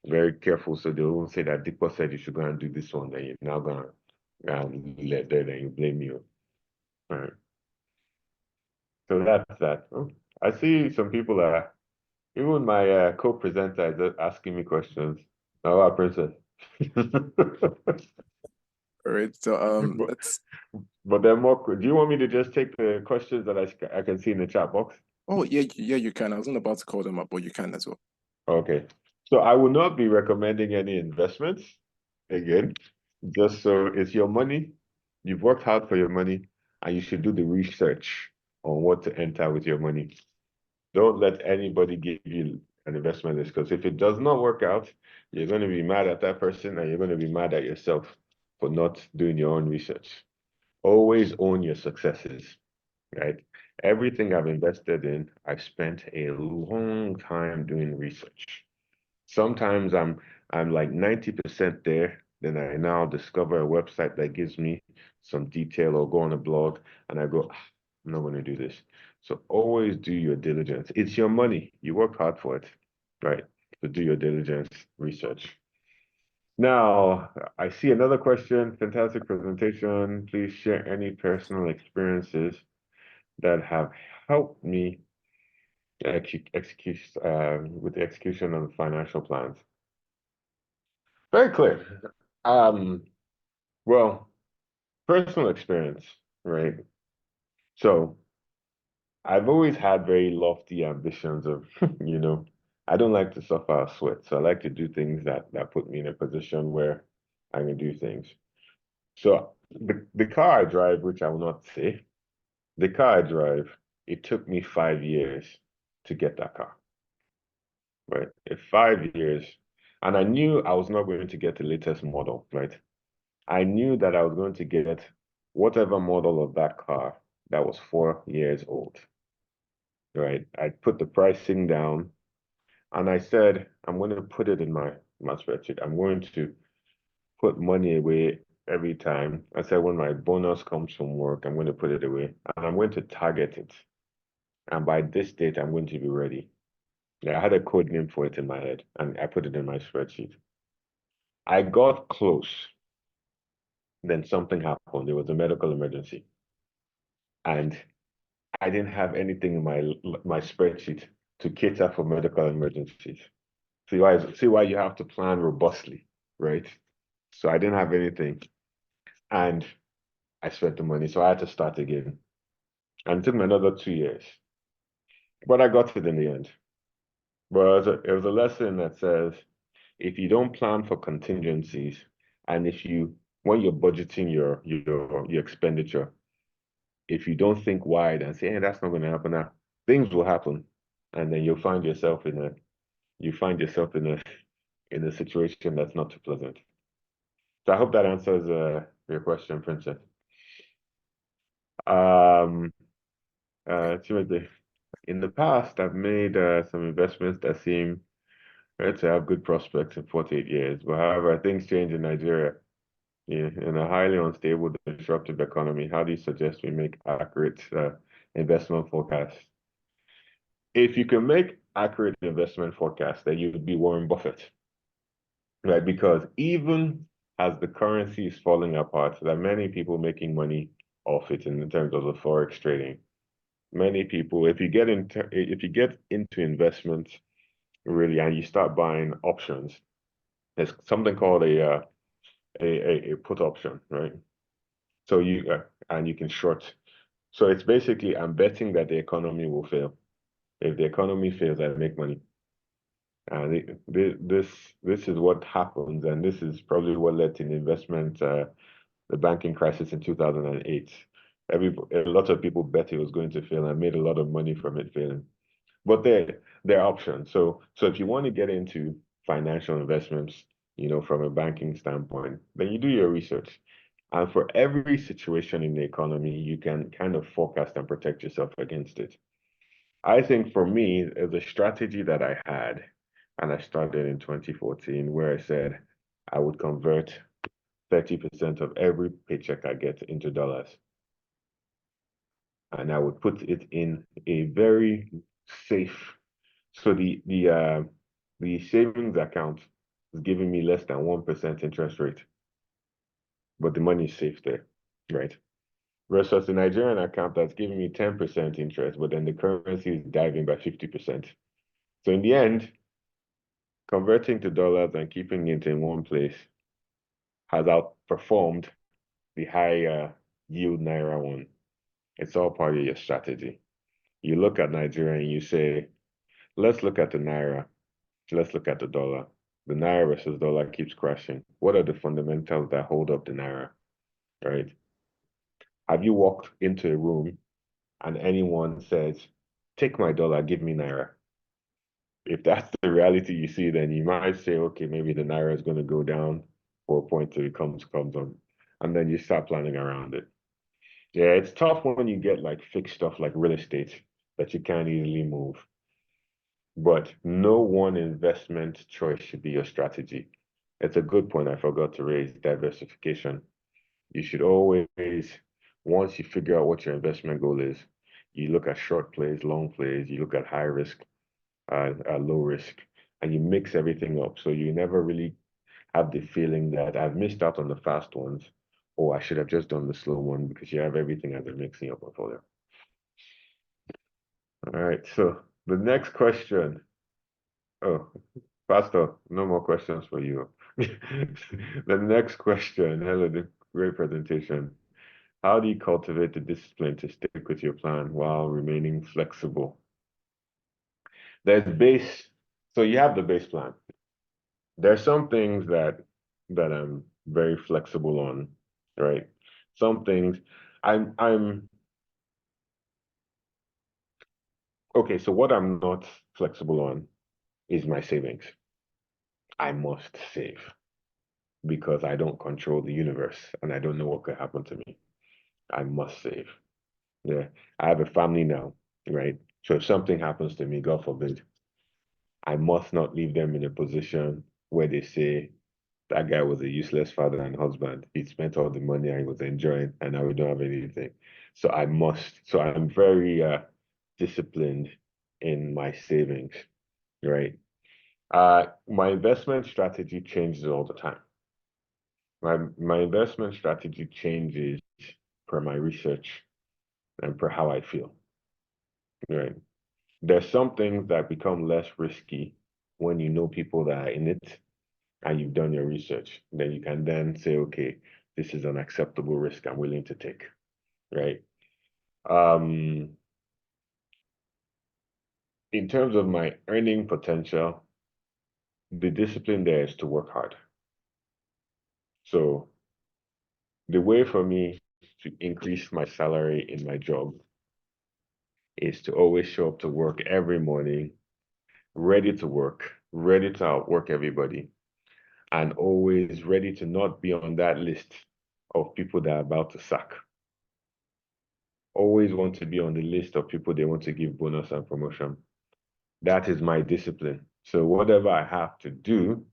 Very careful. So they won't say that Dipo said you should go and do this one, then you're now gonna let there, then you blame you. All right. So that's that. Oh, I see some people are, even my co-presenter is asking me questions. Now, our princess. All right. So But, let's. but there are more. Do you want me to just take the questions that I can see in the chat box? Oh yeah, you can. I wasn't about to call them up, but you can as well. Okay. So I will not be recommending any investments again. Just so it's your money. You've worked hard for your money, and you should do the research on what to enter with your money. Don't let anybody give you an investment list, because if it does not work out, you're going to be mad at that person and you're going to be mad at yourself for not doing your own research. Always own your successes, right? Everything I've invested in, I've spent a long time doing research. Sometimes I'm like 90% there, then I now discover a website that gives me some detail, or go on a blog and I go, I'm not going to do this. So always do your diligence. It's your money. You work hard for it, right? So do your diligence research. Now, I see another question. Fantastic presentation. Please share any personal experiences that have helped me execute with the execution of financial plans. Very clear. Well, personal experience, right? So I've always had very lofty ambitions of, I don't like to suffer or sweat. So I like to do things that put me in a position where I can do things. So the car I drive, which I will not say, the car I drive, it took me 5 years to get that car, right? 5 years. And I knew I was not going to get the latest model, right? I knew that I was going to get whatever model of that car that was 4 years old, right? I put the pricing down and I said, I'm going to put it in my spreadsheet. I'm going to put money away every time. I said, when my bonus comes from work, I'm going to put it away and I'm going to target it. And by this date, I'm going to be ready. I had a code name for it in my head and I put it in my spreadsheet. I got close. Then something happened. There was a medical emergency. And I didn't have anything in my spreadsheet to cater for medical emergencies. See why you have to plan robustly, right? So I didn't have anything. And I spent the money. So I had to start again. And it took me another 2 years. But I got it in the end. But it was a lesson that says, if you don't plan for contingencies, and when you're budgeting your expenditure, if you don't think wide and say, hey, that's not going to happen now, things will happen. And then you'll find yourself in a situation that's not too pleasant. So I hope that answers your question, Princess. Timothy, in the past, I've made some investments that seem to have good prospects in 48 years. But however, things change in Nigeria. In a highly unstable, disruptive economy, how do you suggest we make accurate investment forecasts? If you can make accurate investment forecasts, then you would be Warren Buffett, right? Because even as the currency is falling apart, there are many people making money off it in terms of the forex trading. Many people, if you get into investments really, and you start buying options, there's something called a put option, right? So you can short. So it's basically, I'm betting that the economy will fail. If the economy fails, I make money. And this is what happens, and this is probably what led to the banking crisis in 2008. A lot of people bet it was going to fail and made a lot of money from it failing. But there are options. So if you want to get into financial investments, from a banking standpoint, then you do your research. And for every situation in the economy, you can kind of forecast and protect yourself against it. I think for me, the strategy that I had, and I started in 2014, where I said I would convert 30% of every paycheck I get into dollars. And I would put it in a very safe. So the savings account is giving me less than 1% interest rate, but the money is safe there, right? Versus the Nigerian account that's giving me 10% interest, but then the currency is diving by 50%. So in the end, converting to dollars and keeping it in one place has outperformed the high yield Naira one. It's all part of your strategy. You look at Nigeria and you say, let's look at the Naira, let's look at the dollar. The Naira versus dollar keeps crashing. What are the fundamentals that hold up the Naira, right? Have you walked into a room and anyone says, take my dollar, give me Naira? If that's the reality you see, then you might say, okay, maybe the Naira is going to go down for a point till it comes on. And then you start planning around it. Yeah, it's tough when you get like fixed stuff like real estate that you can't easily move. But no one investment choice should be your strategy. It's a good point I forgot to raise, diversification. You should always, once you figure out what your investment goal is, you look at short plays, long plays, you look at high risk, low risk, and you mix everything up. So you never really have the feeling that I've missed out on the fast ones, or I should have just done the slow one, because you have everything as a mix in your portfolio. All right, so the next question. Oh, Pastor, no more questions for you. The next question. Hello, great presentation. How do you cultivate the discipline to stick with your plan while remaining flexible? There's base, so you have the base plan. There's some things that I'm very flexible on, right? Some things I'm okay, so what I'm not flexible on is my savings. I must save because I don't control the universe and I don't know what could happen to me. I must save. Yeah. I have a family now, right? So if something happens to me, God forbid, I must not leave them in a position where they say that guy was a useless father and husband. He spent all the money I was enjoying and now we don't have anything. So I'm very disciplined in my savings, right? My investment strategy changes all the time. My investment strategy changes per my research and per how I feel, right? There's some things that become less risky when you know people that are in it and you've done your research. Then you can then say, okay, this is an acceptable risk I'm willing to take, right? In terms of my earning potential, the discipline there is to work hard. So the way for me to increase my salary in my job is to always show up to work every morning, ready to work, ready to outwork everybody, and always ready to not be on that list of people that are about to sack. Always want to be on the list of people they want to give bonus and promotion. That is my discipline. So whatever I have to do,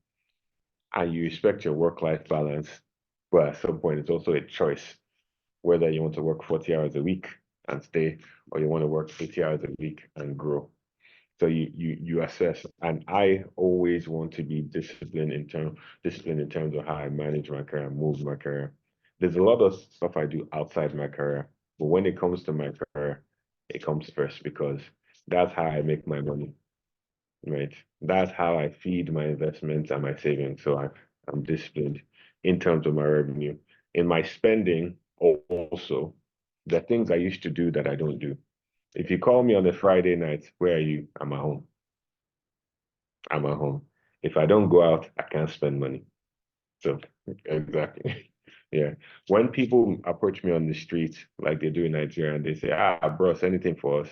and you respect your work-life balance, but at some point it's also a choice whether you want to work 40 hours a week and stay, or you want to work 80 hours a week and grow. So you assess, and I always want to be disciplined in terms of how I manage my career, move my career. There's a lot of stuff I do outside my career, but when it comes to my career, it comes first because that's how I make my money, right? That's how I feed my investments and my savings. So I'm disciplined in terms of my revenue. In my spending, also, the things I used to do that I don't do. If you call me on a Friday night, where are you? I'm at home. I'm at home. If I don't go out, I can't spend money. So exactly. Yeah. When people approach me on the street, like they do in Nigeria, and they say, bros, anything for us,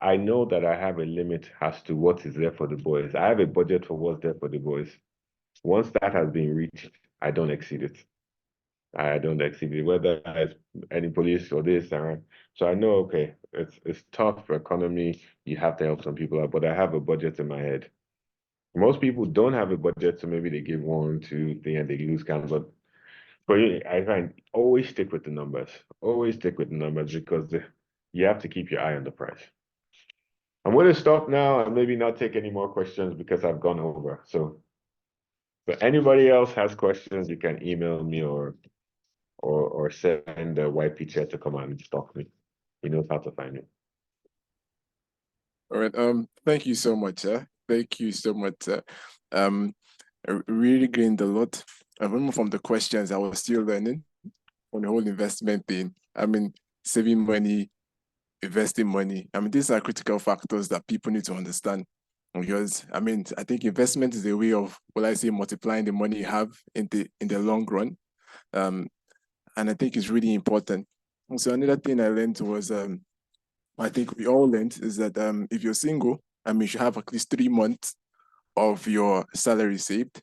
I know that I have a limit as to what is there for the boys. I have a budget for what's there for the boys. Once that has been reached, I don't exceed it. I don't exceed it, whether it's any police or this. So I know, okay, it's tough for economy. You have to help some people out, but I have a budget in my head. Most people don't have a budget, so maybe they give 1, 2, 3, and they lose count. But I find always stick with the numbers. Always stick with the numbers because you have to keep your eye on the price. I'm going to stop now and maybe not take any more questions because I've gone over. So if anybody else has questions, you can email me or send the YP chat to come and talk to me. He knows how to find me. All right. Thank you so much. Thank you so much. I really gained a lot. I remember from the questions I was still learning on the whole investment thing. I mean, saving money, investing money. I mean, these are critical factors that people need to understand. Because I mean, I think investment is a way of, well, I say, multiplying the money you have in the long run. And I think it's really important. So another thing I learned was I think we all learned is that if you're single, I mean, you should have at least 3 months of your salary saved,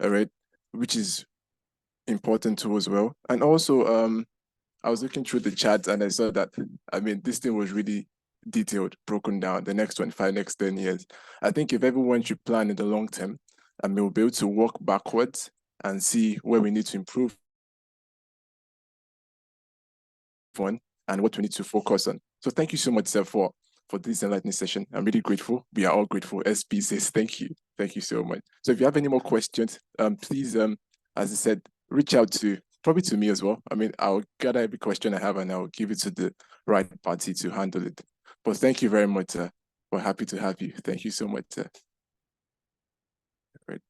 all right, which is important too as well. And also, I was looking through the chat and I saw that, I mean, this thing was really detailed, broken down, the next 25, next 10 years. I think if everyone should plan in the long term, I mean, we'll be able to walk backwards and see where we need to improve on and what we need to focus on. So thank you so much, sir, for this enlightening session. I'm really grateful. We are all grateful. SP says thank you. Thank you so much. So if you have any more questions, please, as I said, reach out to probably to me as well. I mean, I'll gather every question I have and I'll give it to the right party to handle it. But thank you very much. We're happy to have you. Thank you so much. Right.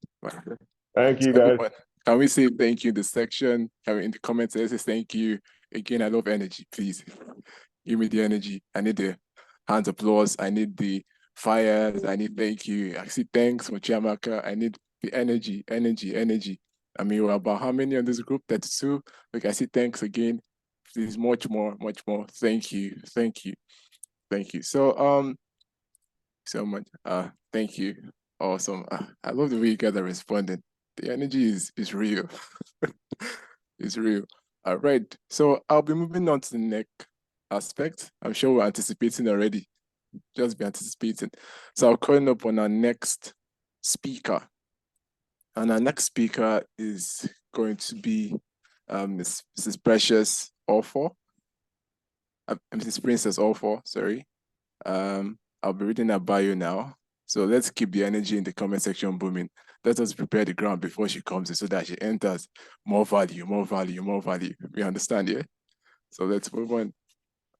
Thank you, So guys. everyone, can we say thank you in the section? Can we in the comments? Let's say thank you. Again, I love energy. Please give me the energy. I need the hands applause. I need the fires. I need thank you. I see thanks for Chiamaka. I need the energy. I mean, we're about how many on this group? 32. Like I see thanks again. Please, much more. Thank you. So much. Thank you. Awesome. I love the way you guys are responding. The energy is real. It's real. All right. So I'll be moving on to the next aspect. I'm sure we're anticipating already. Just be anticipating. So I'll call up on our next speaker. And our next speaker is going to be Mrs. Precious Awful. Mrs. Princess Awful, sorry. I'll be reading her bio now. So let's keep the energy in the comment section booming. Let us prepare the ground before she comes in so that she enters more value. We understand, yeah? So let's move on.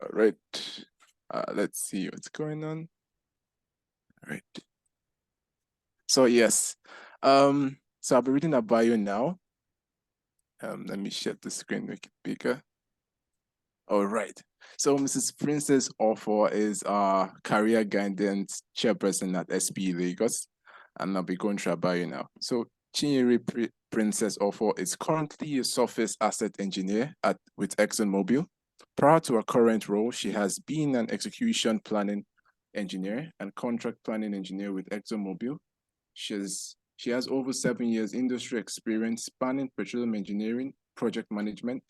All right. Let's see what's going on. All right. So yes. So I'll be reading her bio now. Let me share the screen, make it bigger. All right. So Mrs. Princess Offor is our career guidance chairperson at SPE Lagos, and I'll be going through her bio now. So Chinyere Princess Offor is currently a surface asset engineer with ExxonMobil. Prior to her current role, she has been an execution planning engineer and contract planning engineer with ExxonMobil. She has over 7 years industry experience spanning petroleum engineering, project management,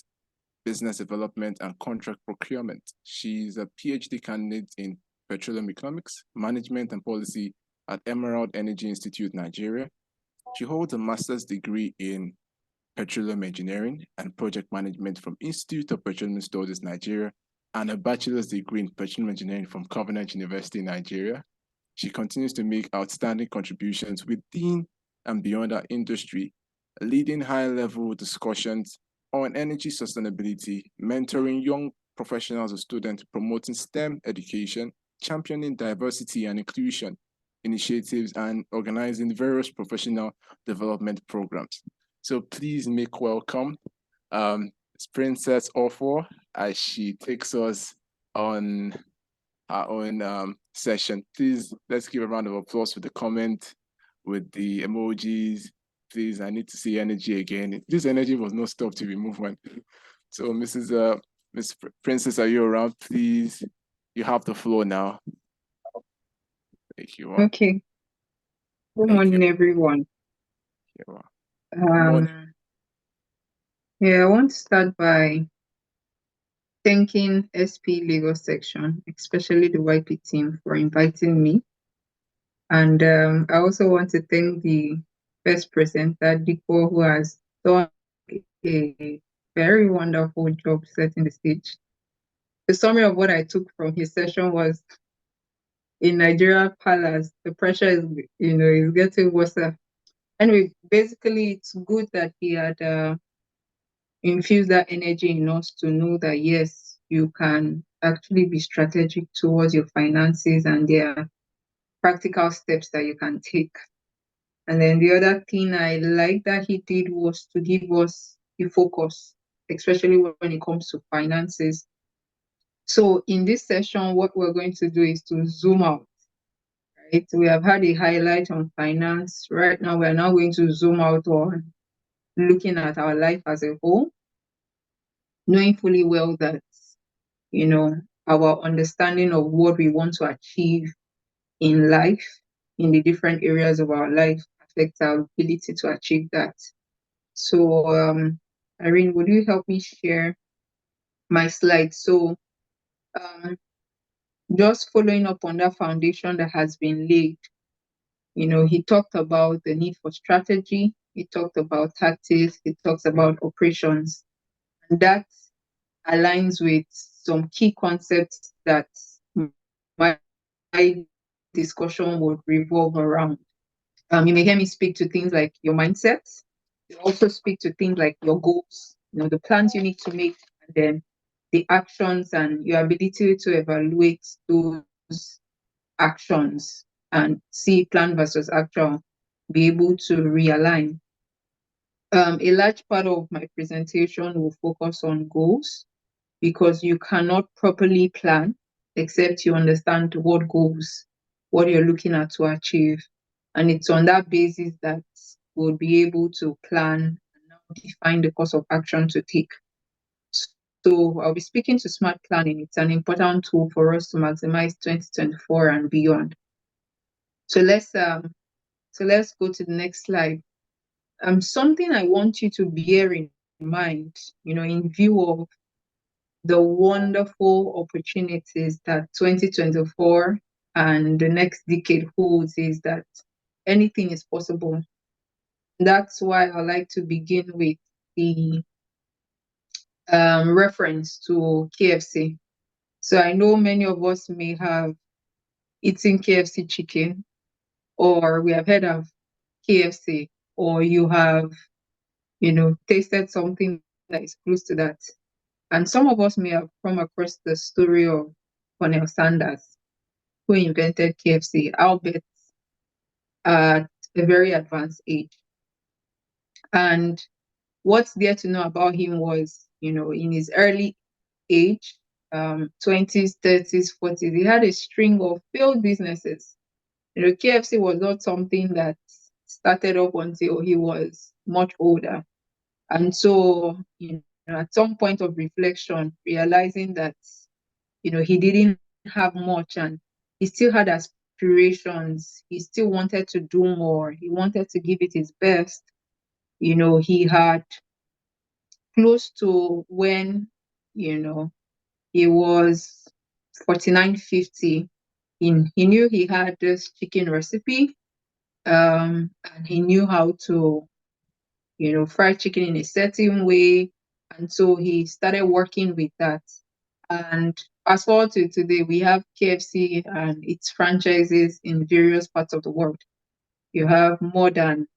business development, and contract procurement. She's a PhD candidate in petroleum economics, management, and policy at Emerald Energy Institute, Nigeria. She holds a master's degree in petroleum engineering and project management from Institute of Petroleum Studies, Nigeria, and a bachelor's degree in petroleum engineering from Covenant University, Nigeria. She continues to make outstanding contributions within and beyond our industry, leading high-level discussions on energy sustainability, mentoring young professionals and students, promoting STEM education, championing diversity and inclusion initiatives, and organizing various professional development programs. So please make welcome Princess Offor as she takes us on our own session. Please, let's give a round of applause for the comment with the emojis. Please, I need to see energy again. This energy was not stopped to be movement. So Miss Princess, are you around? Please, you have the floor now. Thank you. Okay. Good morning, everyone. Good morning. Yeah, I want to start by thanking SP Lagos section, especially the YP team, for inviting me. And I also want to thank the first presenter, Dikpo, who has done a very wonderful job setting the stage. The summary of what I took from his session was, in Nigeria Palace, the pressure is, is getting worse. Anyway, basically, it's good that he had infused that energy in us to know that, yes, you can actually be strategic towards your finances and there are practical steps that you can take. And then the other thing I like that he did was to give us the focus, especially when it comes to finances. So in this session, what we're going to do is to zoom out. Right? We have had a highlight on finance. Right now, we're now going to zoom out on looking at our life as a whole, knowing fully well that, our understanding of what we want to achieve in life, in the different areas of our life, affects our ability to achieve that. So, Irene, would you help me share my slides. So just following up on that foundation that has been laid, he talked about the need for strategy, he talked about tactics, he talks about operations, and that aligns with some key concepts that my discussion would revolve around. You may hear me speak to things like your mindset. You also speak to things like your goals, the plans you need to make, and then the actions and your ability to evaluate those actions and see plan versus actual, be able to realign. A large part of my presentation will focus on goals, because you cannot properly plan except you understand what goals, what you're looking at to achieve. And it's on that basis that we'll be able to plan and now define the course of action to take. So I'll be speaking to smart planning. It's an important tool for us to maximize 2024 and beyond. So let's go to the next slide. Something I want you to bear in mind, in view of the wonderful opportunities that 2024 and the next decade holds, is that anything is possible. That's why I like to begin with the reference to KFC. So I know many of us may have eaten KFC chicken, or we have heard of KFC, or you have, tasted something that is close to that. And some of us may have come across the story of Colonel Sanders, who invented KFC, albeit at a very advanced age. And what's there to know about him was, in his early age, 20s, 30s, 40s, he had a string of failed businesses. KFC was not something that started up until he was much older. And so, at some point of reflection, realizing that, he didn't have much and he still had aspirations. He still wanted to do more. He wanted to give it his best. He had close to when, he was 49, 50, he knew he had this chicken recipe, and he knew how to, fry chicken in a certain way. And so he started working with that. And fast forward to today, we have KFC and its franchises in various parts of the world. You have more than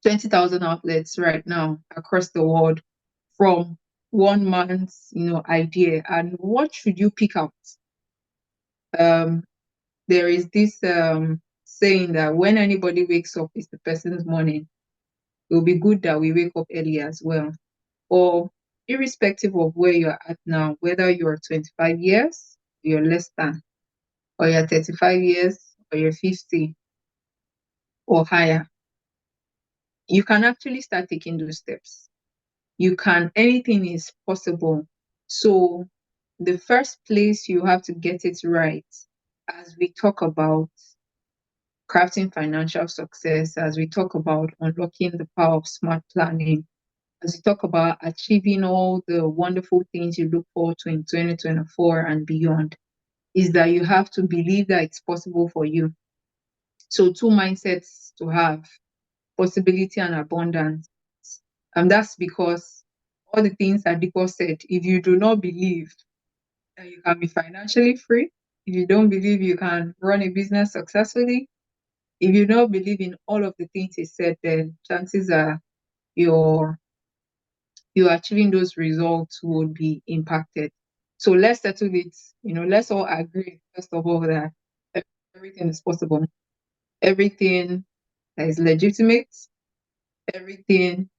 20,000 outlets right now across the world, from one man's, idea. And what should you pick out? There is this saying that when anybody wakes up, it's the person's morning. It will be good that we wake up early as well. Or irrespective of where you're at now, whether you're 25 years, you're less than, or you're 35 years, or you're 50 or higher, you can actually start taking those steps. Anything is possible. So the first place you have to get it right, as we talk about crafting financial success, as we talk about unlocking the power of smart planning, as we talk about achieving all the wonderful things you look forward to in 2024 and beyond, is that you have to believe that it's possible for you. So 2 mindsets to have: possibility and abundance. And that's because all the things that Diko said, if you do not believe that you can be financially free, if you don't believe you can run a business successfully, if you don't believe in all of the things he said, then chances are you're achieving those results would be impacted. So let's settle it. Let's all agree, first of all, that everything is possible. Everything that is legitimate, everything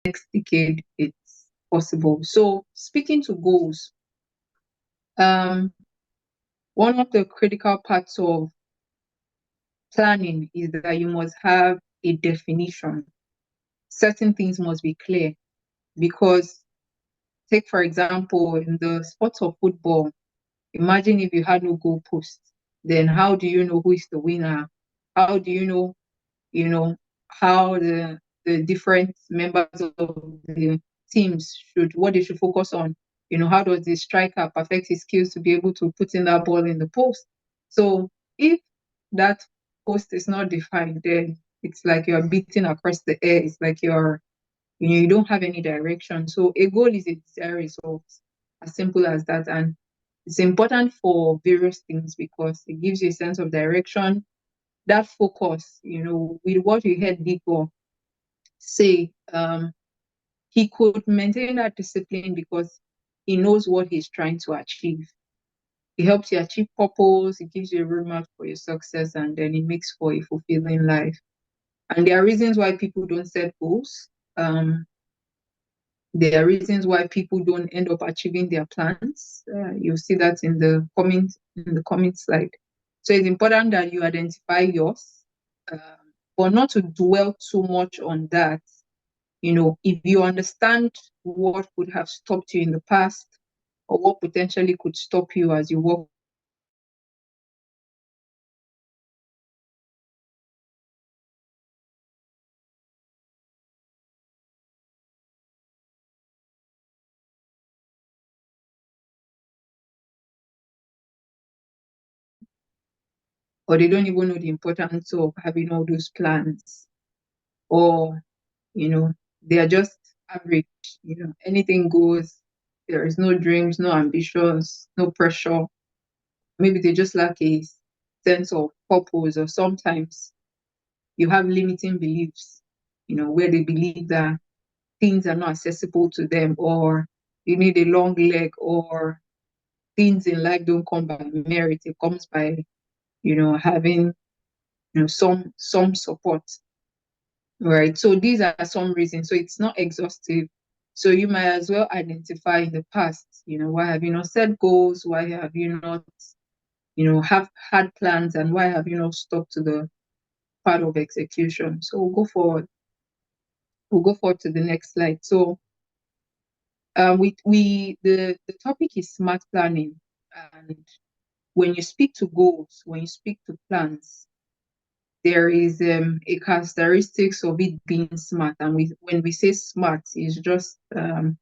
next decade, it's possible. So speaking to goals, one of the critical parts of planning is that you must have a definition. Certain things must be clear, because take, for example, in the sport of football, imagine if you had no goalpost, then how do you know who is the winner? How do you know, how the different members of the teams what they should focus on? How does the striker perfect his skills to be able to put in that ball in the post? So if that post is not defined, then it's like you're beating across the air. It's like you don't have any direction. So a goal is a desired result, as simple as that. And it's important for various things because it gives you a sense of direction, that focus, with what you heard Dipo say, he could maintain that discipline because he knows what he's trying to achieve. It helps you achieve purpose, it gives you a roadmap for your success, and then it makes for a fulfilling life. And there are reasons why people don't set goals. There are reasons why people don't end up achieving their plans. You'll see that in the comment slide. So it's important that you identify yours, but not to dwell too much on that. If you understand what could have stopped you in the past, or what potentially could stop you as you work or they don't even know the importance of having all those plans, or they are just average, anything goes, there is no dreams, no ambitions, no pressure. Maybe they just lack a sense of purpose, or sometimes you have limiting beliefs, where they believe that things are not accessible to them, or you need a long leg, or things in life don't come by merit, it comes by having some support, right? So these are some reasons. So it's not exhaustive, so you might as well identify in the past, why have you not set goals, why have you not have had plans, and why have you not stuck to the part of execution. So we'll go forward to the next slide. So the topic is smart planning, and when you speak to goals, when you speak to plans, there is a characteristics of it being smart. And when we say smart, it's just from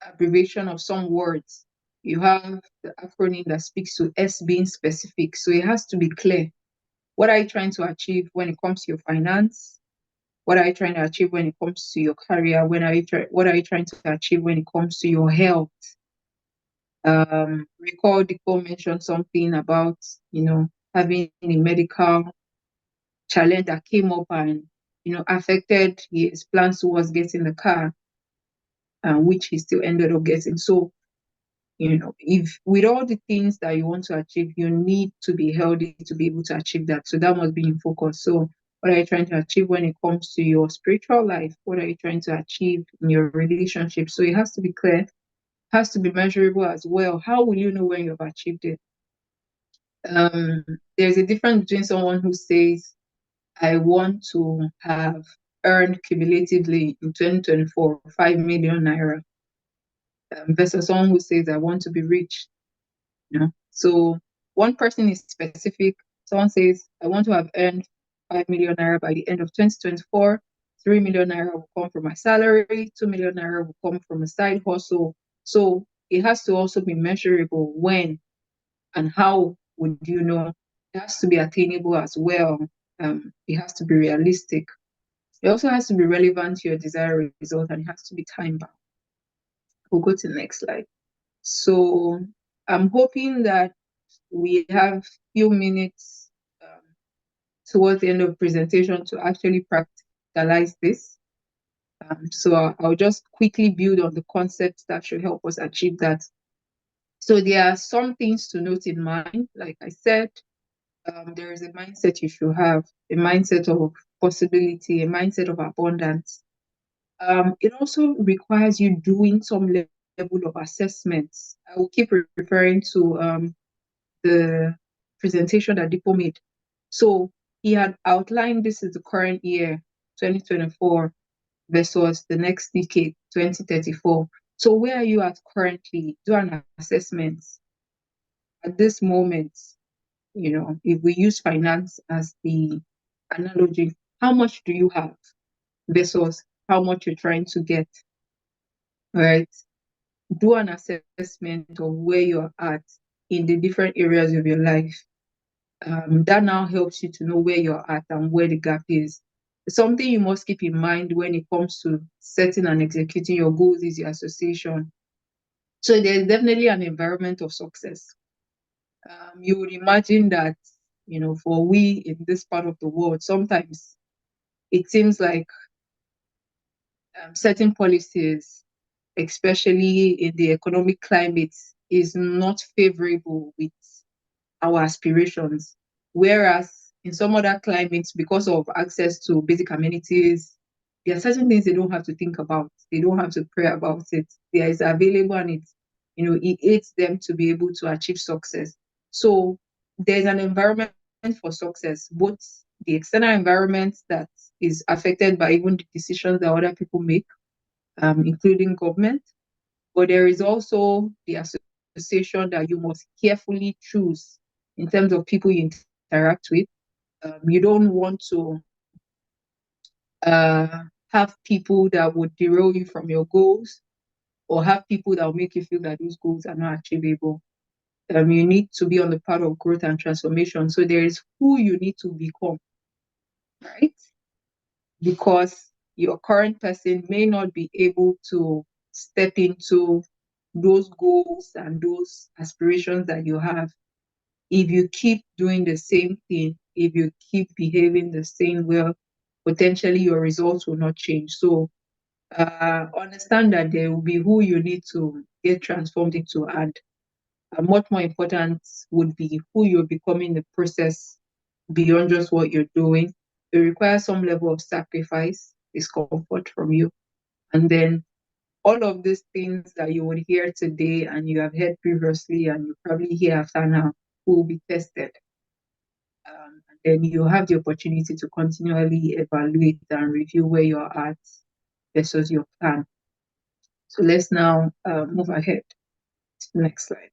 abbreviation of some words. You have the acronym that speaks to S being specific, so it has to be clear. What are you trying to achieve when it comes to your finance? What are you trying to achieve when it comes to your career? What are you trying to achieve when it comes to your health? Recall Diko mentioned something about, having a medical challenge that came up and, affected his plans towards getting the car, which he still ended up getting. So, if with all the things that you want to achieve, you need to be healthy to be able to achieve that. So that must be in focus. So what are you trying to achieve when it comes to your spiritual life? What are you trying to achieve in your relationship? So it has to be clear, has to be measurable as well. How will you know when you've achieved it? There's a difference between someone who says, I want to have earned cumulatively in 2024 5 million naira, versus someone who says, I want to be rich. So one person is specific. Someone says, I want to have earned 5 million naira by the end of 2024. 3 million naira will come from my salary. 2 million naira will come from a side hustle. So it has to also be measurable. When and how would you know? It has to be attainable as well. It has to be realistic. It also has to be relevant to your desired result, and it has to be time bound. We'll go to the next slide. So I'm hoping that we have few minutes towards the end of the presentation to actually practicalize this. So I'll just quickly build on the concepts that should help us achieve that. So there are some things to note in mind. Like I said, there is a mindset you should have, a mindset of possibility, a mindset of abundance. It also requires you doing some level of assessments. I will keep referring to the presentation that Dipo made. So he had outlined this is the current year, 2024, versus the next decade, 2034. So where are you at currently? Do an assessment. At this moment, if we use finance as the analogy, how much do you have versus how much you're trying to get, right? Do an assessment of where you're at in the different areas of your life. That now helps you to know where you're at and where the gap is. Something you must keep in mind when it comes to setting and executing your goals is your association. So there's definitely an environment of success. You would imagine that, for we in this part of the world, sometimes it seems like certain policies, especially in the economic climate, is not favorable with our aspirations. Whereas in some other climates, because of access to basic amenities, there are certain things they don't have to think about. They don't have to pray about it. There is available and it aids them to be able to achieve success. So there's an environment for success, both the external environment that is affected by even the decisions that other people make, including government, but there is also the association that you must carefully choose in terms of people you interact with. You don't want to have people that would derail you from your goals, or have people that will make you feel that those goals are not achievable. You need to be on the path of growth and transformation. So there is who you need to become, right? Because your current person may not be able to step into those goals and those aspirations that you have if you keep doing the same thing, if you keep behaving the same way, potentially your results will not change. So understand that there will be who you need to get transformed into, and much more important would be who you're becoming in the process beyond just what you're doing. It requires some level of sacrifice, discomfort from you. And then all of these things that you would hear today and you have heard previously and you probably hear after now will be tested. And then you have the opportunity to continually evaluate and review where you're at versus your plan. So let's now move ahead to the next slide.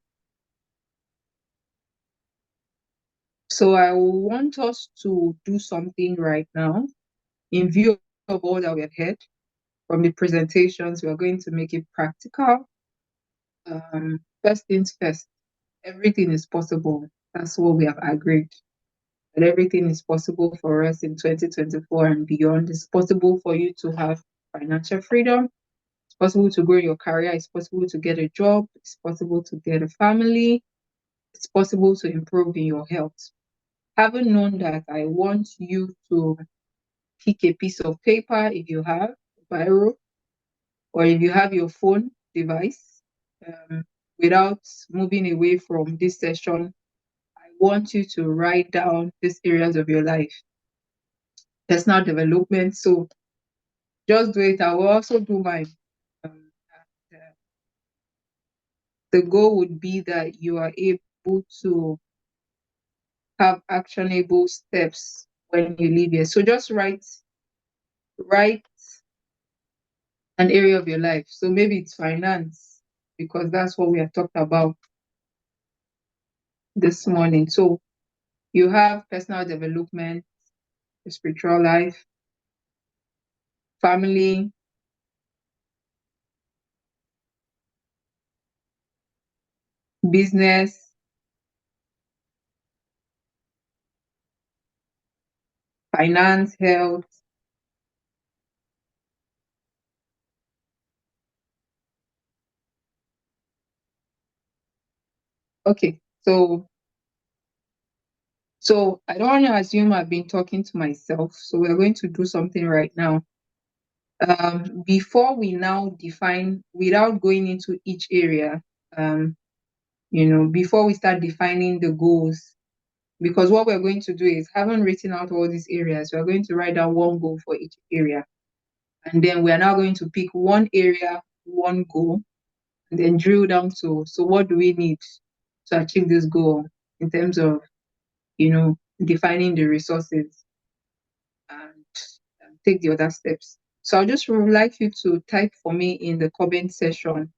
So I want us to do something right now in view of all that we have heard from the presentations. We are going to make it practical. First things first, everything is possible. That's what we have agreed. That everything is possible for us in 2024 and beyond. It's possible for you to have financial freedom. It's possible to grow your career. It's possible to get a job. It's possible to get a family. It's possible to improve in your health. Having known that, I want you to pick a piece of paper if you have a biro, or if you have your phone device. Without moving away from this session, I want you to write down these areas of your life. Personal development. So just do it. I will also do mine. The goal would be that you are able to have actionable steps when you leave here. So just write an area of your life. So maybe it's finance, because that's what we have talked about this morning. So you have personal development, the spiritual life, family, business, finance, health, okay. So I don't want to assume I've been talking to myself. So we're going to do something right now. Before we now define, without going into each area, before we start defining the goals, because what we're going to do is, having written out all these areas, we're going to write down one goal for each area. And then we are now going to pick one area, one goal, and then drill down to, so what do we need to achieve this goal in terms of, defining the resources and take the other steps. So I just would like you to type for me in the comment section,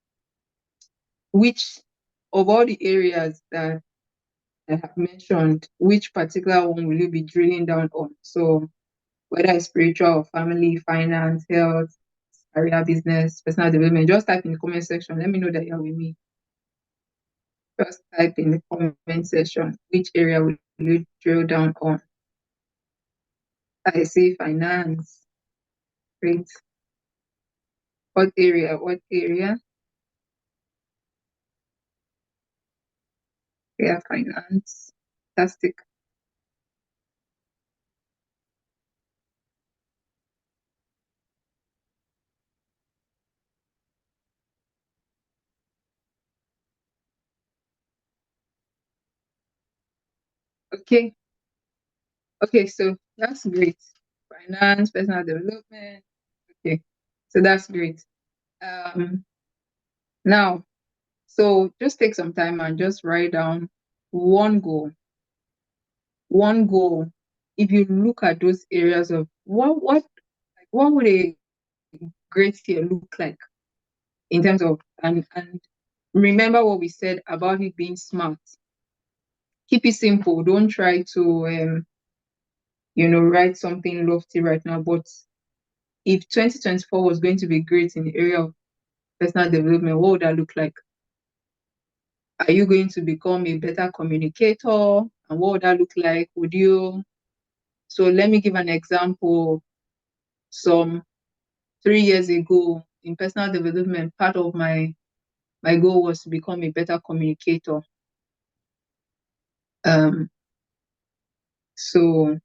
which of all the areas that I have mentioned, which particular one will you be drilling down on? So whether it's spiritual or family, finance, health, career, business, personal development, just type in the comment section. Let me know that you're with me. Just type in the comment section, which area will you drill down on? I see finance. Great. What area? What area? Yeah, finance. Fantastic. Okay. Okay, so that's great. Finance, personal development. Okay, so that's great. Now, so just take some time and just write down one goal. One goal. If you look at those areas of what would a great year look like in terms of, and remember what we said about it being smart. Keep it simple. Don't try to write something lofty right now. But if 2024 was going to be great in the area of personal development, what would that look like? Are you going to become a better communicator? And what would that look like? So let me give an example. Some 3 years ago in personal development, part of my goal was to become a better communicator. So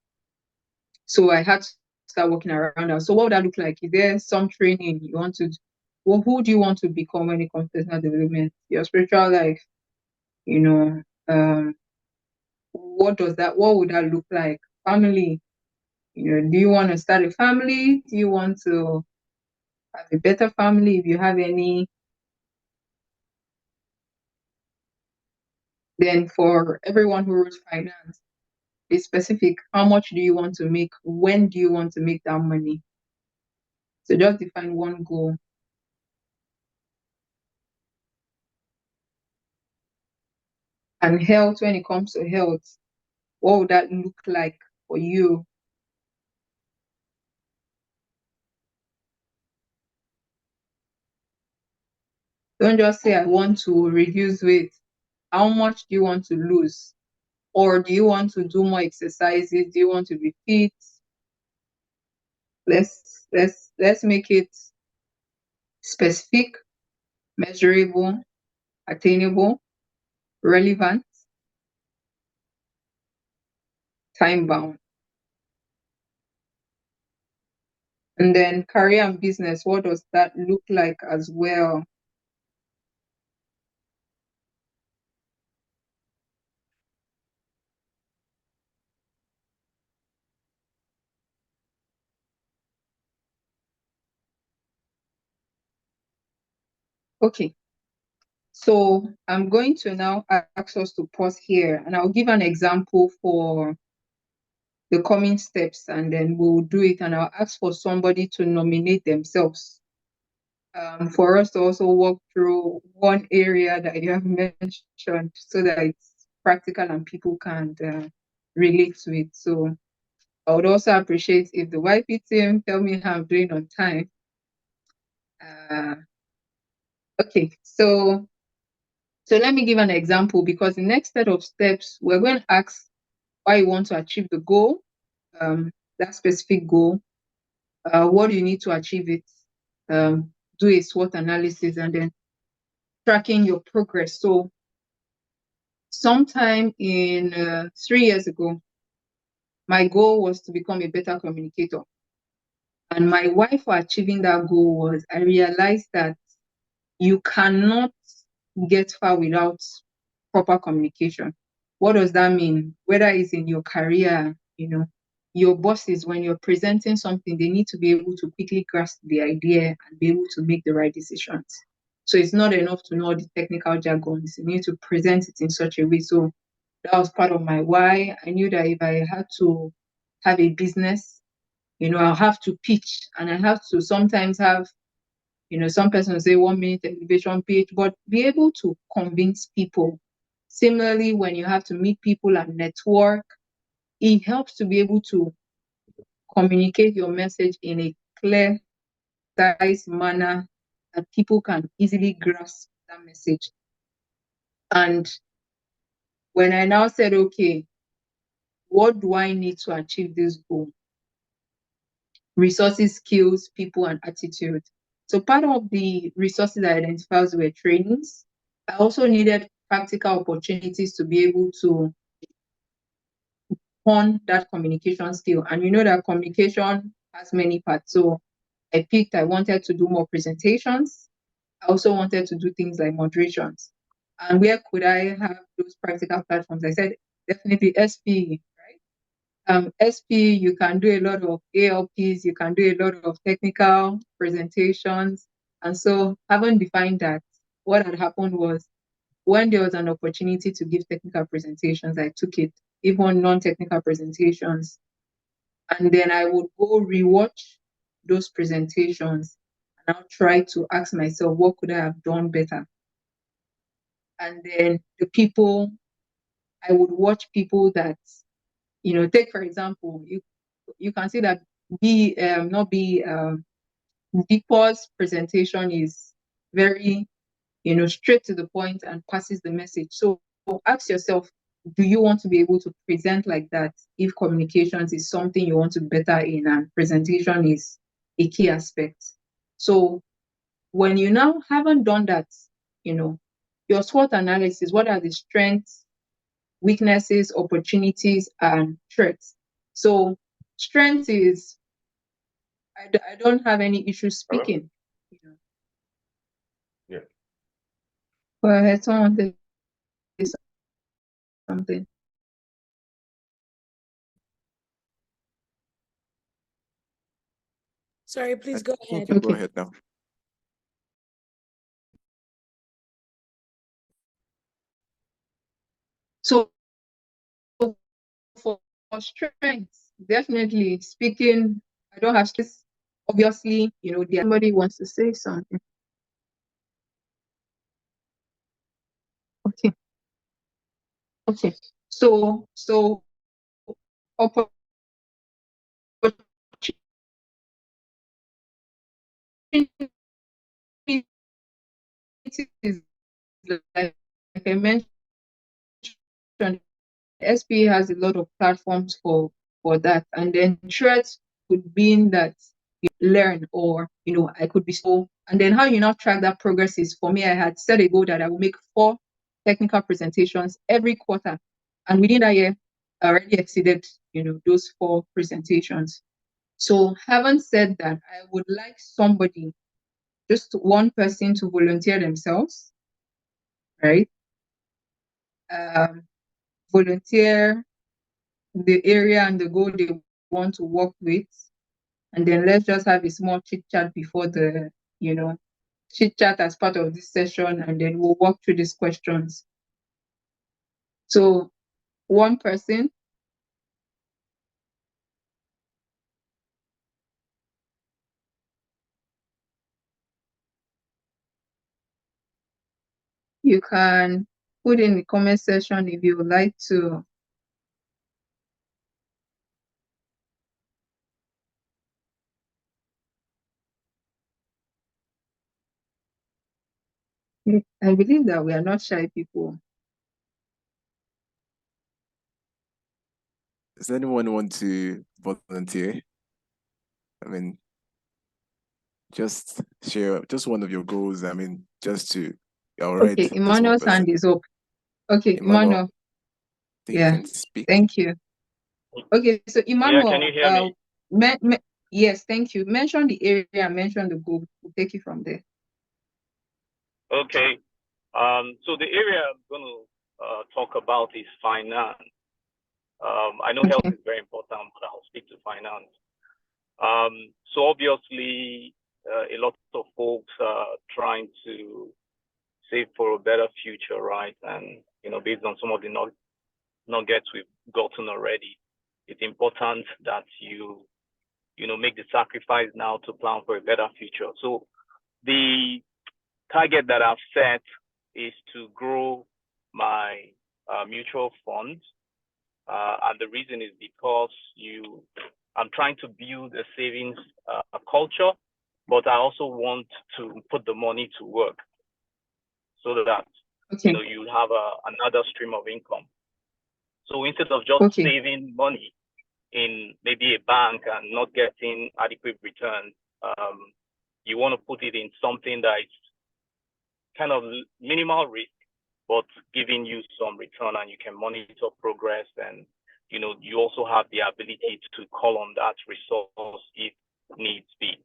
I had to start working around that. So what would that look like? Is there some training you want to do? Well, who do you want to become when it comes to personal development? Your spiritual life, what would that look like? Family, do you want to start a family? Do you want to have a better family if you have any? Then for everyone who wrote finance, be specific. How much do you want to make? When do you want to make that money? So just define one goal. And health, when it comes to health, what would that look like for you? Don't just say, I want to reduce weight. How much do you want to lose? Or do you want to do more exercises? Do you want to be fit? Let's make it specific, measurable, attainable, relevant, time-bound. And then career and business, what does that look like as well? Okay, so I'm going to now ask us to pause here, and I'll give an example for the coming steps, and then we'll do it, and I'll ask for somebody to nominate themselves for us to also walk through one area that you have mentioned so that it's practical and people can relate to it. So I would also appreciate if the YP team tell me how I'm doing on time. Okay, so let me give an example, because the next set of steps, we're going to ask why you want to achieve the goal, that specific goal. What do you need to achieve it? Do a SWOT analysis and then tracking your progress. So sometime in 3 years ago, my goal was to become a better communicator. And my why for achieving that goal was, I realized that you cannot get far without proper communication. what does that mean? Whether it's in your career, your bosses, when you're presenting something, they need to be able to quickly grasp the idea and be able to make the right decisions. So it's not enough to know the technical jargons. You need to present it in such a way. So that was part of my why. I knew that if I had to have a business, I'll have to pitch, and I have to sometimes have, some persons say 1 minute elevation pitch, but be able to convince people. Similarly, when you have to meet people and network, it helps to be able to communicate your message in a clear, concise manner that people can easily grasp that message. And when I now said, okay, what do I need to achieve this goal? Resources, skills, people, and attitude. So part of the resources I identified were trainings. I also needed practical opportunities to be able to hone that communication skill. And you know that communication has many parts. So I wanted to do more presentations. I also wanted to do things like moderations. And where could I have those practical platforms? I said, definitely SPE, right? SPE, you can do a lot of ALPs, you can do a lot of technical presentations. And so having defined that, what had happened was when there was an opportunity to give technical presentations, I took it, even non-technical presentations. And then I would go rewatch those presentations and I'll try to ask myself, what could I have done better? And then I would watch people that, take for example, you can see that Deepa's presentation is very, straight to the point and passes the message. So ask yourself, do you want to be able to present like that if communications is something you want to be better in and presentation is a key aspect? So when you now haven't done that, your SWOT analysis, what are the strengths, weaknesses, opportunities, and threats? So strength is, I don't have any issue speaking. Yeah. Go ahead, someone wanted to say something. Sorry, please go You ahead. can go Okay. ahead now. So for strengths, definitely speaking, I don't have this. Obviously, somebody wants to say something. Okay. Okay. So opportunities, like I mentioned, SPE has a lot of platforms for that. And then threats could be that you learn or, I could be so. And then how you now track that progress is, for me, I had set a goal that I will make 4 technical presentations every quarter. And within that year, I already exceeded, those 4 presentations. So having said that, I would like somebody, just one person, to volunteer themselves, right? Volunteer the area and the goal they want to work with. And then let's just have a small chit chat before the, chit chat as part of this session. And then we'll walk through these questions. So one person. You can put in the comment section if you would like to. I believe that we are not shy people. Does anyone want to volunteer? I mean, just share just one of your goals. I mean, just to, all right. Okay, Emmanuel's hand is up. Okay, Emmanuel. I think Yeah, you can speak. thank you. Okay, so Emmanuel, yeah, can you hear me? Yes, thank you. Mention the area, mention the goal. We'll take it from there. Okay. So the area I'm going to talk about is finance. I know health is very important, but I'll speak to finance. So obviously, a lot of folks are trying to save for a better future, right? And based on some of the nuggets we've gotten already, it's important that you make the sacrifice now to plan for a better future. So the target that I've set is to grow my mutual funds. And the reason is because I'm trying to build a savings culture, but I also want to put the money to work so that you have another stream of income. So instead of just saving money in maybe a bank and not getting adequate returns, you want to put it in something that is kind of minimal risk, but giving you some return, and you can monitor progress, and you also have the ability to call on that resource if needs be.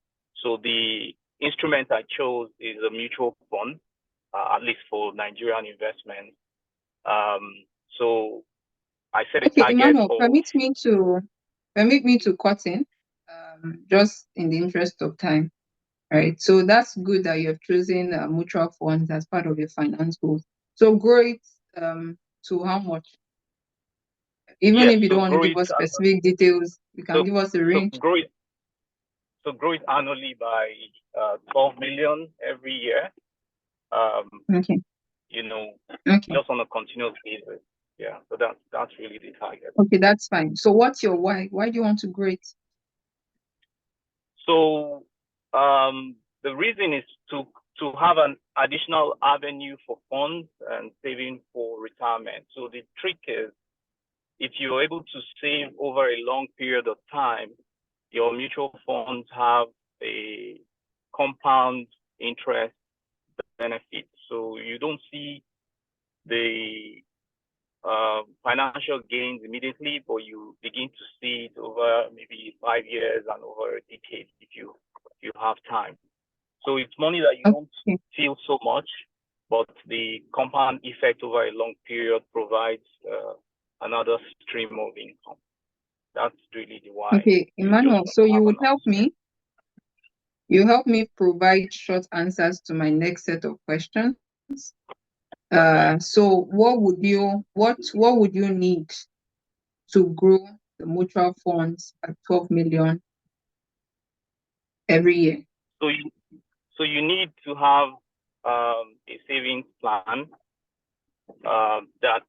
So the instrument I chose is a mutual fund, at least for Nigerian investment. So I set a target. Emmanuel, permit me to cut in, just in the interest of time. Right. So that's good that you have chosen mutual funds as part of your finance goals. So grow it to how much? Even if you don't want to give us specific details, you can give us a range. So grow it annually by 12 million every year. Just on a continuous basis. Yeah. So that's really the target. Okay, that's fine. So what's your why? Why do you want to grow it? So the reason is to have an additional avenue for funds and saving for retirement. So the trick is, if you're able to save over a long period of time, your mutual funds have a compound interest benefit. So you don't see the financial gains immediately, but you begin to see it over maybe 5 years and over a decade if you have time. So it's money that you don't feel so much, but the compound effect over a long period provides another stream of income. That's really the why. Okay, Emmanuel, so you would help me. You help me provide short answers to my next set of questions. So what would you need to grow the mutual funds at 12 million every year? So you need to have a savings plan that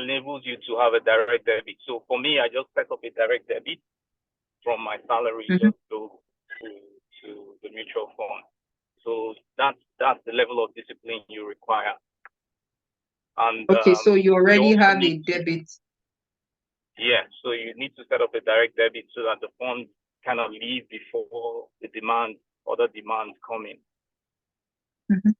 enables you to have a direct debit. So for me, I just set up a direct debit from my salary just to the mutual fund. So that's the level of discipline you require. And so you already have a debit. Yeah, so you need to set up a direct debit so that the fund cannot leave before the other demands come in.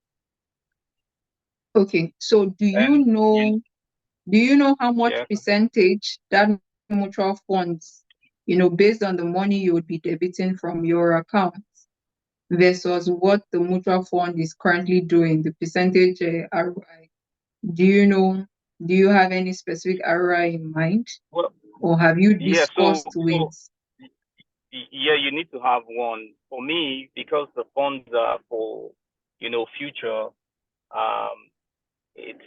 Okay, so do you know how much percentage that mutual funds, based on the money you would be debiting from your account versus what the mutual fund is currently doing, the percentage ROI? Do you have any specific ROI in mind? Or have you discussed with? Yeah, you need to have one. For me, because the funds are for, future, it's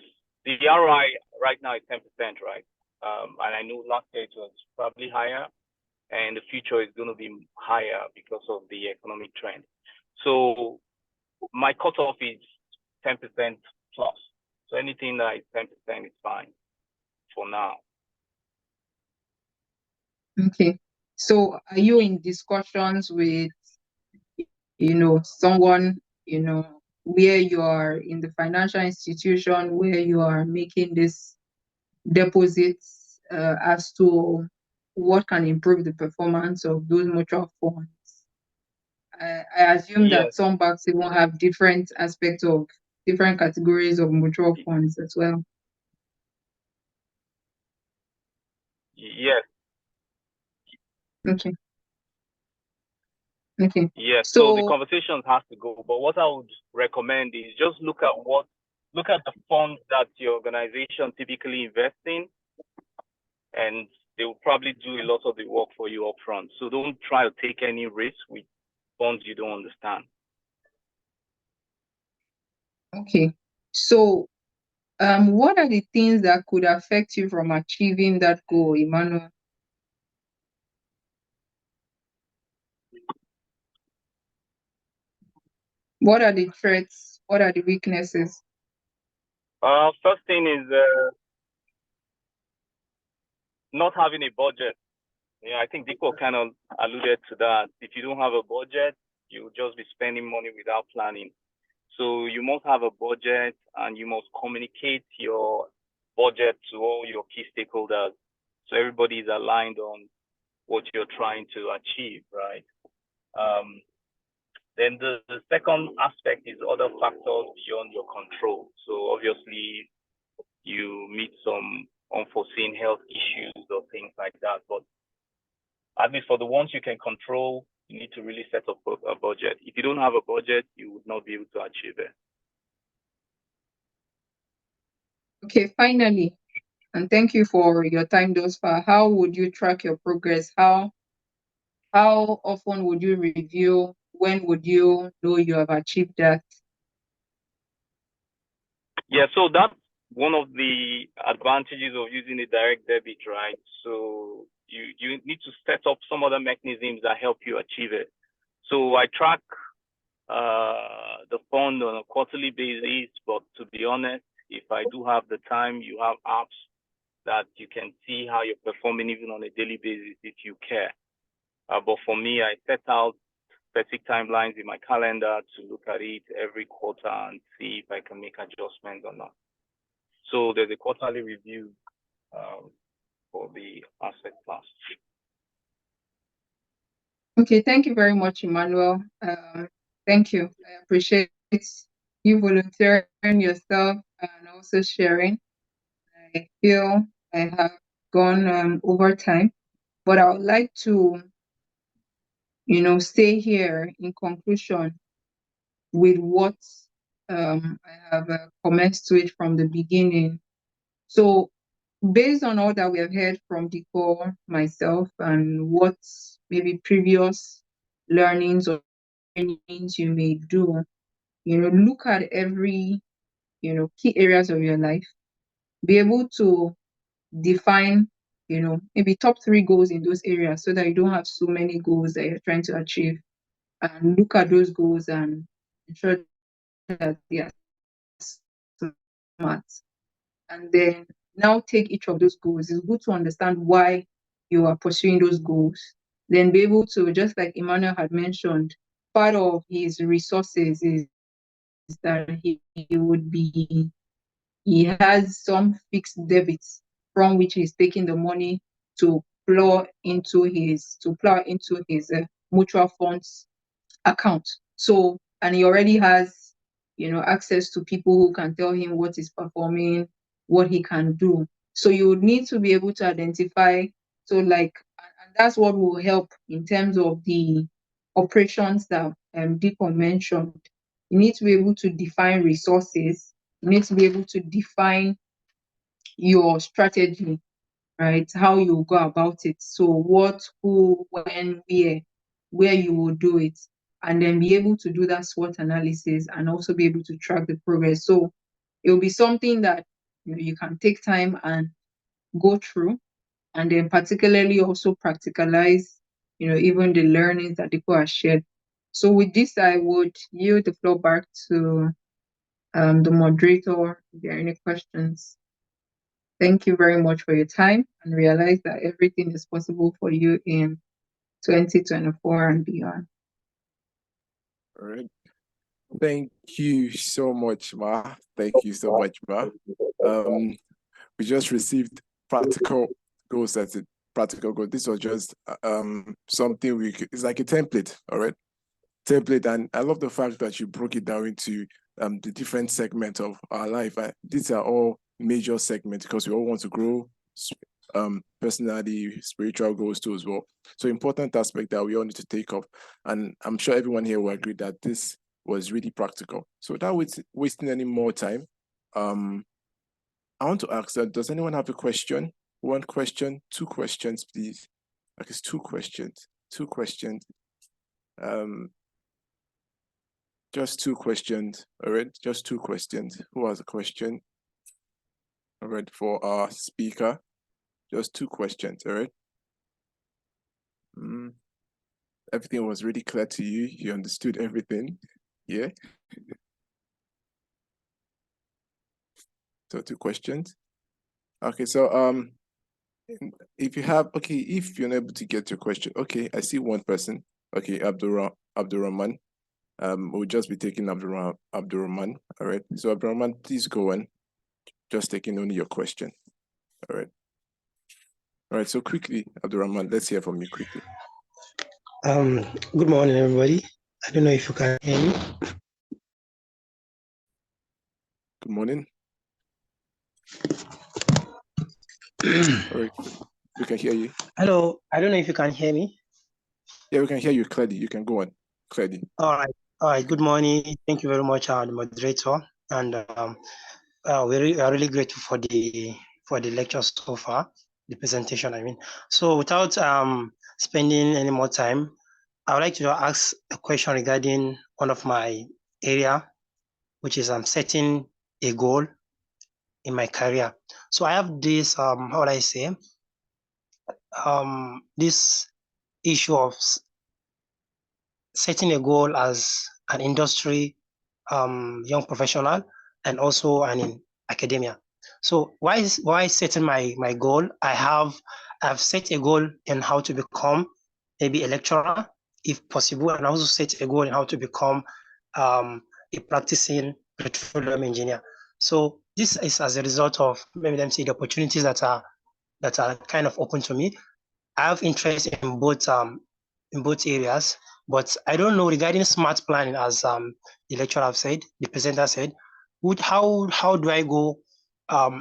the ROI right now is 10%, right? And I know last year it was probably higher, and the future is going to be higher because of the economic trend. So my cutoff is 10% plus. So anything that is 10% is fine for now. Okay. So are you in discussions with, someone, where you are in the financial institution where you are making this deposits as to what can improve the performance of those mutual funds? I assume that some banks even have different aspects of different categories of mutual funds as well. Yes. Okay. Yes. So the conversations have to go. But what I would recommend is just look at what look at the funds that your organization typically invests in, and they will probably do a lot of the work for you upfront. So don't try to take any risk with funds you don't understand. Okay. So what are the things that could affect you from achieving that goal, Emmanuel? What are the threats? What are the weaknesses? First thing is not having a budget. Yeah, I think Dikko kind of alluded to that. If you don't have a budget, you'll just be spending money without planning. So you must have a budget, and you must communicate your budget to all your key stakeholders, so everybody is aligned on what you're trying to achieve, right? Then the second aspect is other factors beyond your control. So obviously you meet some unforeseen health issues or things like that, but at least for the ones you can control, you need to really set up a budget. If you don't have a budget, you would not be able to achieve it. Okay, finally, and thank you for your time thus far. How would you track your progress? How often would you review? When would you know you have achieved that? Yeah, so that's one of the advantages of using a direct debit, right? So you need to set up some other mechanisms that help you achieve it. So I track the fund on a quarterly basis, but to be honest, if I do have the time, you have apps that you can see how you're performing even on a daily basis if you care. But for me, I set out specific timelines in my calendar to look at it every quarter and see if I can make adjustments or not. So there's a quarterly review for the asset class. Okay, thank you very much, Emmanuel. Thank you. I appreciate you volunteering yourself and also sharing. I feel I have gone over time, but I would like to, stay here in conclusion with what I have commenced to it from the beginning. So based on all that we have heard from Dikko, myself, and what maybe previous learnings or trainings you may do, look at every, key areas of your life, be able to define, maybe top 3 goals in those areas so that you don't have so many goals that you're trying to achieve, and look at those goals and ensure that they are smart. And then now take each of those goals. It's good to understand why you are pursuing those goals. Then be able to, just like Emmanuel had mentioned, part of his resources is that he has some fixed debits from which he's taking the money to plow into his mutual funds account. So, and he already has, access to people who can tell him what is performing, what he can do. So you would need to be able to identify. So and that's what will help in terms of the operations that Dikko mentioned. You need to be able to define resources. You need to be able to define your strategy, right? How you go about it. So what, who, when, where you will do it, and then be able to do that SWOT analysis and also be able to track the progress. So it will be something that you can take time and go through, and then particularly also practicalize, even the learnings that Dikko has shared. So with this, I would yield the floor back to the moderator if there are any questions. Thank you very much for your time, and realize that everything is possible for you in 2024 and beyond. All right. Thank you so much, Ma. Thank you so much, Ma. We just received practical goal setting. Practical goal. This was just something it's like a template, all right? Template, and I love the fact that you broke it down into the different segments of our life. These are all major segments because we all want to grow, personally, spiritual goals too as well. So important aspect that we all need to take up, and I'm sure everyone here will agree that this was really practical. So without wasting any more time, I want to ask that, does anyone have a question? One question, two questions, please. Like it's two questions. Just two questions, all right? Just two questions. Who has a question? All right, for our speaker, just two questions, all right? Everything was really clear to you. You understood everything, yeah? So two questions. Okay, so if you have, okay, if you're not able to get your question, okay, I see one person. Okay, Abdurrahman. We'll just be taking Abdurrahman. All right. So Abdurrahman, please go on. Just taking only your question. All right. All right. So quickly, Abdurrahman, let's hear from you quickly. Good morning, everybody. I don't know if you can hear me. Good morning. All right. We can hear you. Hello. I don't know if you can hear me. Yeah, we can hear you clearly. You can go on clearly. All right. All right. Good morning. Thank you very much, the moderator, and we are really grateful for the lecture so far, the presentation. I mean, so without spending any more time, I would like to ask a question regarding one of my area, which is setting a goal in my career. So I have this how would I say this issue of setting a goal as an industry young professional and also in academia. So why setting my goal? I've set a goal in how to become maybe a lecturer if possible, and also set a goal in how to become a practicing petroleum engineer. So this is as a result of maybe let me say the opportunities that are kind of open to me. I have interest in both areas, but I don't know regarding smart planning, as the lecturer have said, the presenter said. How do I go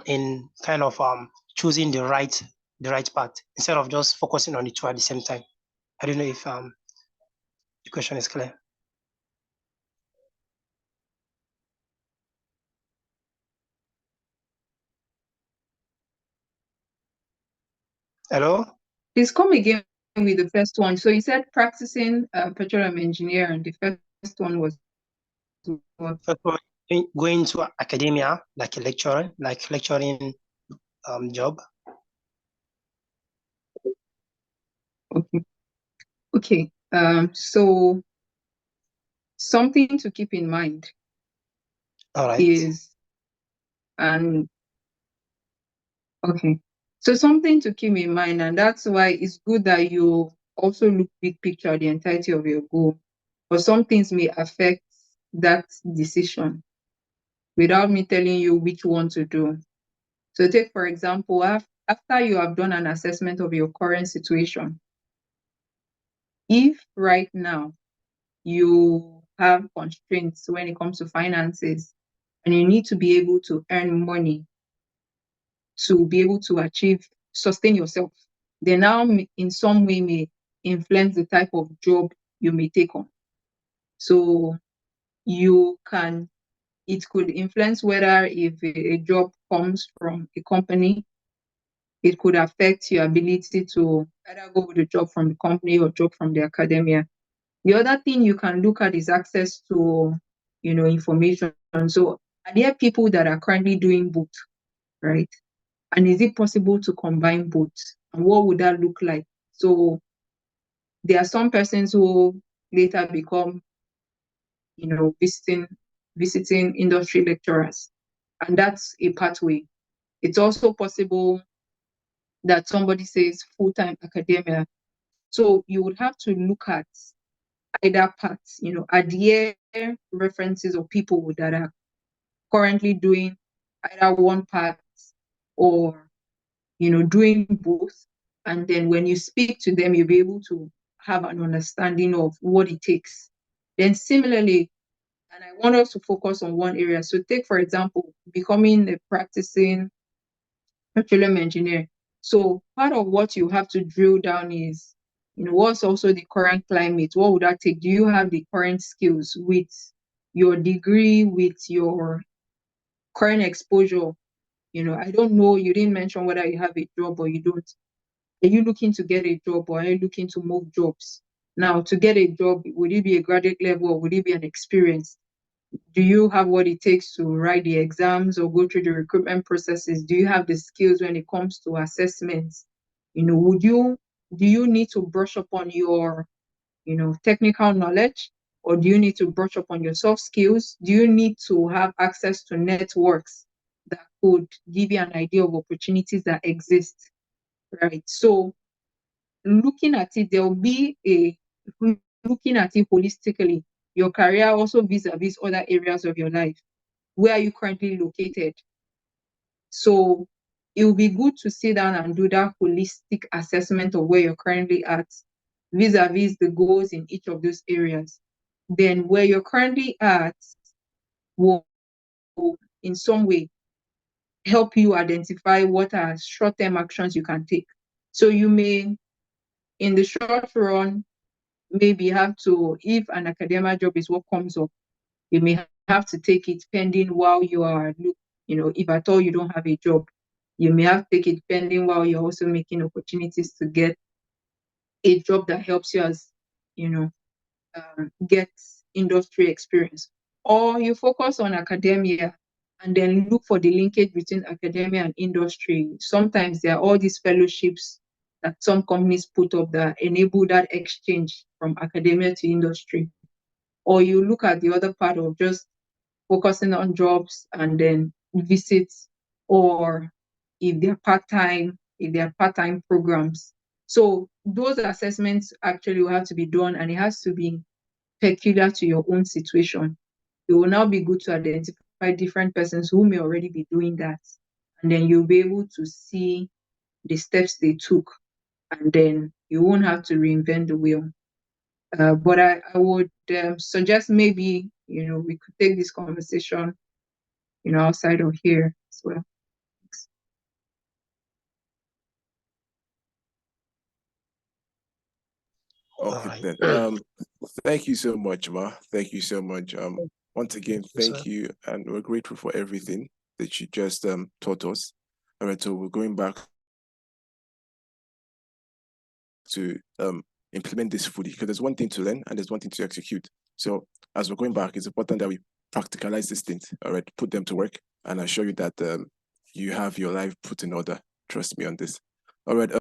in kind of choosing the right path instead of just focusing on the two at the same time? I don't know if the question is clear. Hello? Please come again with the first one. So you said practicing petroleum engineer, and the first one was what? First of all, going to academia, like a lecturer, like lecturing job. Okay. Okay. So something to keep in mind All right. is, and okay. So something to keep in mind, and that's why it's good that you also look big picture, the entirety of your goal. But some things may affect that decision without me telling you which one to do. So take, for example, after you have done an assessment of your current situation, if right now you have constraints when it comes to finances and you need to be able to earn money to be able to sustain yourself, then now in some way may influence the type of job you may take on. So it could influence whether if a job comes from a company, it could affect your ability to either go with a job from the company or job from the academia. The other thing you can look at is access to, information. So are there people that are currently doing both, right? And is it possible to combine both? And what would that look like? So there are some persons who later become, visiting industry lecturers, and that's a pathway. It's also possible that somebody says full-time academia. So you would have to look at either paths, are there references of people that are currently doing either one path or, doing both. And then when you speak to them, you'll be able to have an understanding of what it takes. Then similarly, and I want us to focus on one area. So take, for example, becoming a practicing petroleum engineer. So part of what you have to drill down is, what's also the current climate? What would that take? Do you have the current skills with your degree, with your current exposure. I don't know, you didn't mention whether you have a job or you don't. Are you looking to get a job or are you looking to move jobs? Now, to get a job, would it be a graduate level or would it be an experience? Do you have what it takes to write the exams or go through the recruitment processes? Do you have the skills when it comes to assessments? Do you need to brush up on your, technical knowledge, or do you need to brush up on your soft skills? Do you need to have access to networks that could give you an idea of opportunities that exist, right? So looking at it, looking at it holistically, your career also vis-a-vis other areas of your life. Where are you currently located? So it will be good to sit down and do that holistic assessment of where you're currently at vis-a-vis the goals in each of those areas. Then where you're currently at will in some way help you identify what are short-term actions you can take. So you may, in the short run, maybe have to, if an academia job is what comes up, you may have to take it pending while you are, if at all you don't have a job, you may have to take it pending while you're also making opportunities to get a job that helps you as, get industry experience. Or you focus on academia and then look for the linkage between academia and industry. Sometimes there are all these fellowships that some companies put up that enable that exchange from academia to industry. Or you look at the other part of just focusing on jobs and then visits, or if they're part-time programs. So those assessments actually will have to be done, and it has to be peculiar to your own situation. It will now be good to identify different persons who may already be doing that, and then you'll be able to see the steps they took, and then you won't have to reinvent the wheel. But I would suggest maybe, we could take this conversation, outside of here as well. Thanks. Okay, then. Thank you so much, Ma. Thank you so much. Once again, thank you, and we're grateful for everything that you just taught us. All right, so we're going back to implement this fully, because there's one thing to learn and there's one thing to execute. So as we're going back, it's important that we practicalize these things, all right, put them to work, and assure you that you have your life put in order. Trust me on this. All right.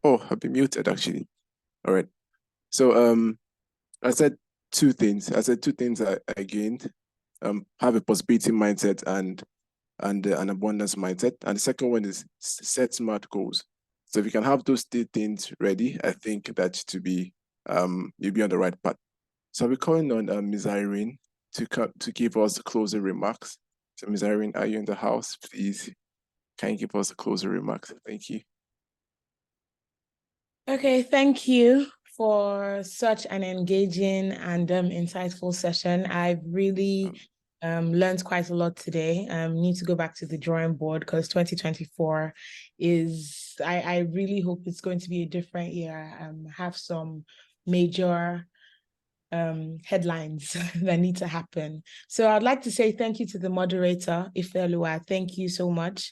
Oh, I've been muted actually. All right. So I said two things. I gained. Have a possibility mindset and an abundance mindset. And the second one is set smart goals. So if you can have those three things ready, I think that to be you'll be on the right path. So we're calling on Ms. Irene to give us closing remarks. So Ms. Irene, are you in the house? Please, can you give us the closing remarks? Thank you. Okay, thank you for such an engaging and insightful session. I've really learned quite a lot today. Need to go back to the drawing board because 2024 is, I really hope it's going to be a different year. Have some major headlines that need to happen. So I'd like to say thank you to the moderator, Ifelua. Thank you so much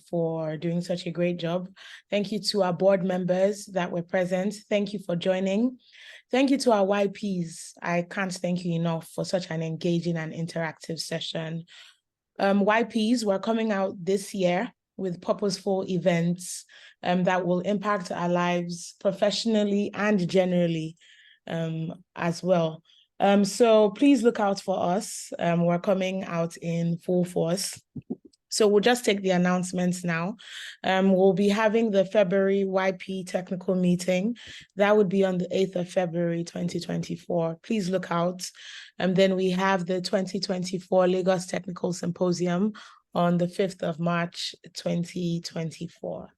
for doing such a great job. Thank you to our board members that were present. Thank you for joining. Thank you to our YPs. I can't thank you enough for such an engaging and interactive session. YPs, we're coming out this year with purposeful events that will impact our lives professionally and generally as well. So please look out for us. We're coming out in full force. So we'll just take the announcements now. We'll be having the February YP technical meeting. That would be on the 8th of February, 2024. Please look out. And then we have the 2024 Lagos Technical Symposium on the 5th of March, 2024.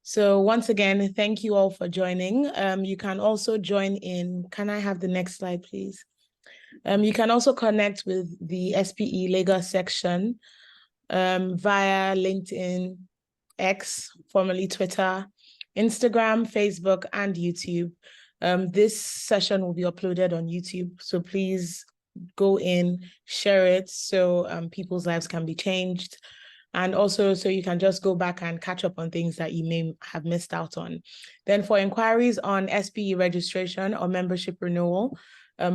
So once again, thank you all for joining. You can also join in. Can I have the next slide, please? You can also connect with the SPE Lagos section via LinkedIn, X, formerly Twitter, Instagram, Facebook, and YouTube. This session will be uploaded on YouTube, so please go in, share it so people's lives can be changed. And also so you can just go back and catch up on things that you may have missed out on. Then for inquiries on SPE registration or membership renewal,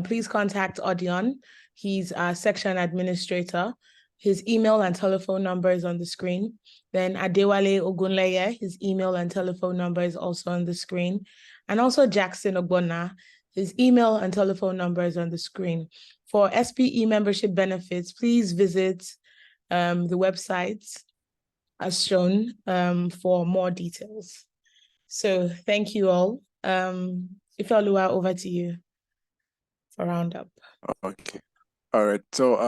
please contact Odion. He's our section administrator. His email and telephone number is on the screen. Then Adewale Ogunleye, his email and telephone number is also on the screen. And also Jackson Ogbonna, his email and telephone number is on the screen. For SPE membership benefits, please visit the website as shown for more details. So thank you all. Ifeoluwa, over to you for roundup. Okay. All right. So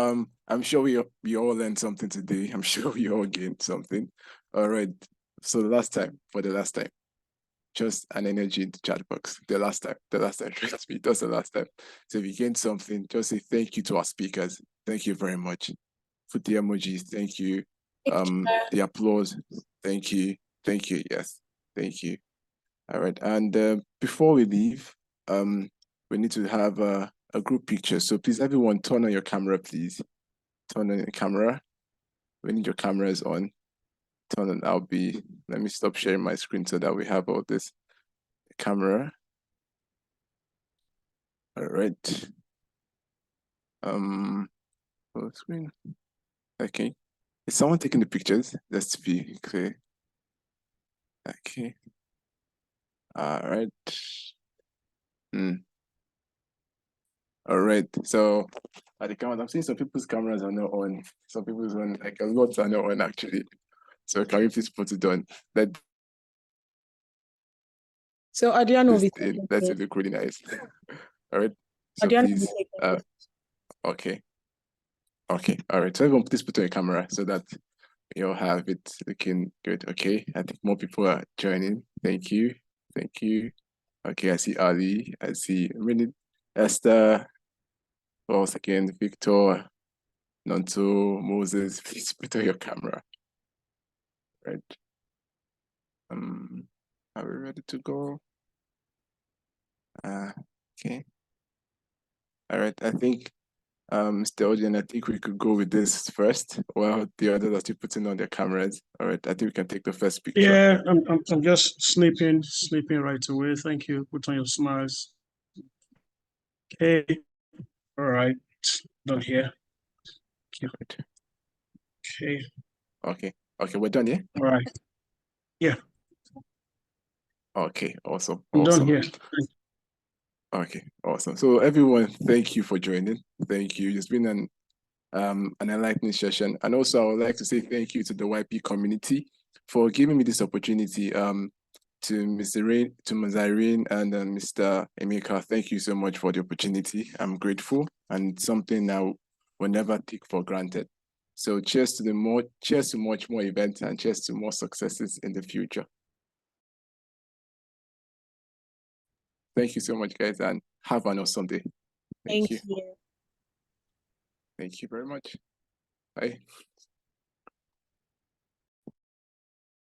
I'm sure we all learned something today. I'm sure we all gained something. All right. So the last time, just an energy in the chat box. The last time, trust me, that's the last time. So if you gained something, just say thank you to our speakers. Thank you very much. Put the emojis, thank you. The applause, thank you. Yes, thank you. All right. And before we leave, we need to have a group picture. So please, everyone, turn on your camera, please. Turn on your camera. We need your cameras on. Turn on. Let me stop sharing my screen so that we have all this camera. All right. Full screen. Okay. Is someone taking the pictures? Let's be clear. Okay. All right. All right. So at the cameras, I'm seeing some people's cameras are not on. Some people's on, like a lot are not on actually. So can you please put it on? So Adrian will be That's look really nice. All right. So Adrian please, okay. Okay. All right. So everyone please put on your camera so that you'll have it looking good. Okay. I think more people are joining. Thank you. Thank you. Okay, I see Ali. I see Esther. Once again, Victor, Nonto, Moses. Please put on your camera. Right. Are we ready to go? Okay. All right. I think, Mr. Odion, I think we could go with this first while the others are still putting on their cameras. All right. I think we can take the first picture. Yeah, I'm just sleeping right away. Thank you. Put on your smiles. Okay. All right. Done here. Okay. Okay. Okay, we're done, yeah? All right. Yeah. Okay, awesome. I'm done here. Okay, awesome. So everyone, thank you for joining. Thank you. It's been an enlightening session. And also I would like to say thank you to the YP community for giving me this opportunity. To Mr. Rain, to Ms. Irene and Mr. Emeka, thank you so much for the opportunity. I'm grateful and something I will never take for granted. So cheers to much more events and cheers to more successes in the future. Thank you so much, guys, and have an awesome day. Thank you. Thank you very much. Bye.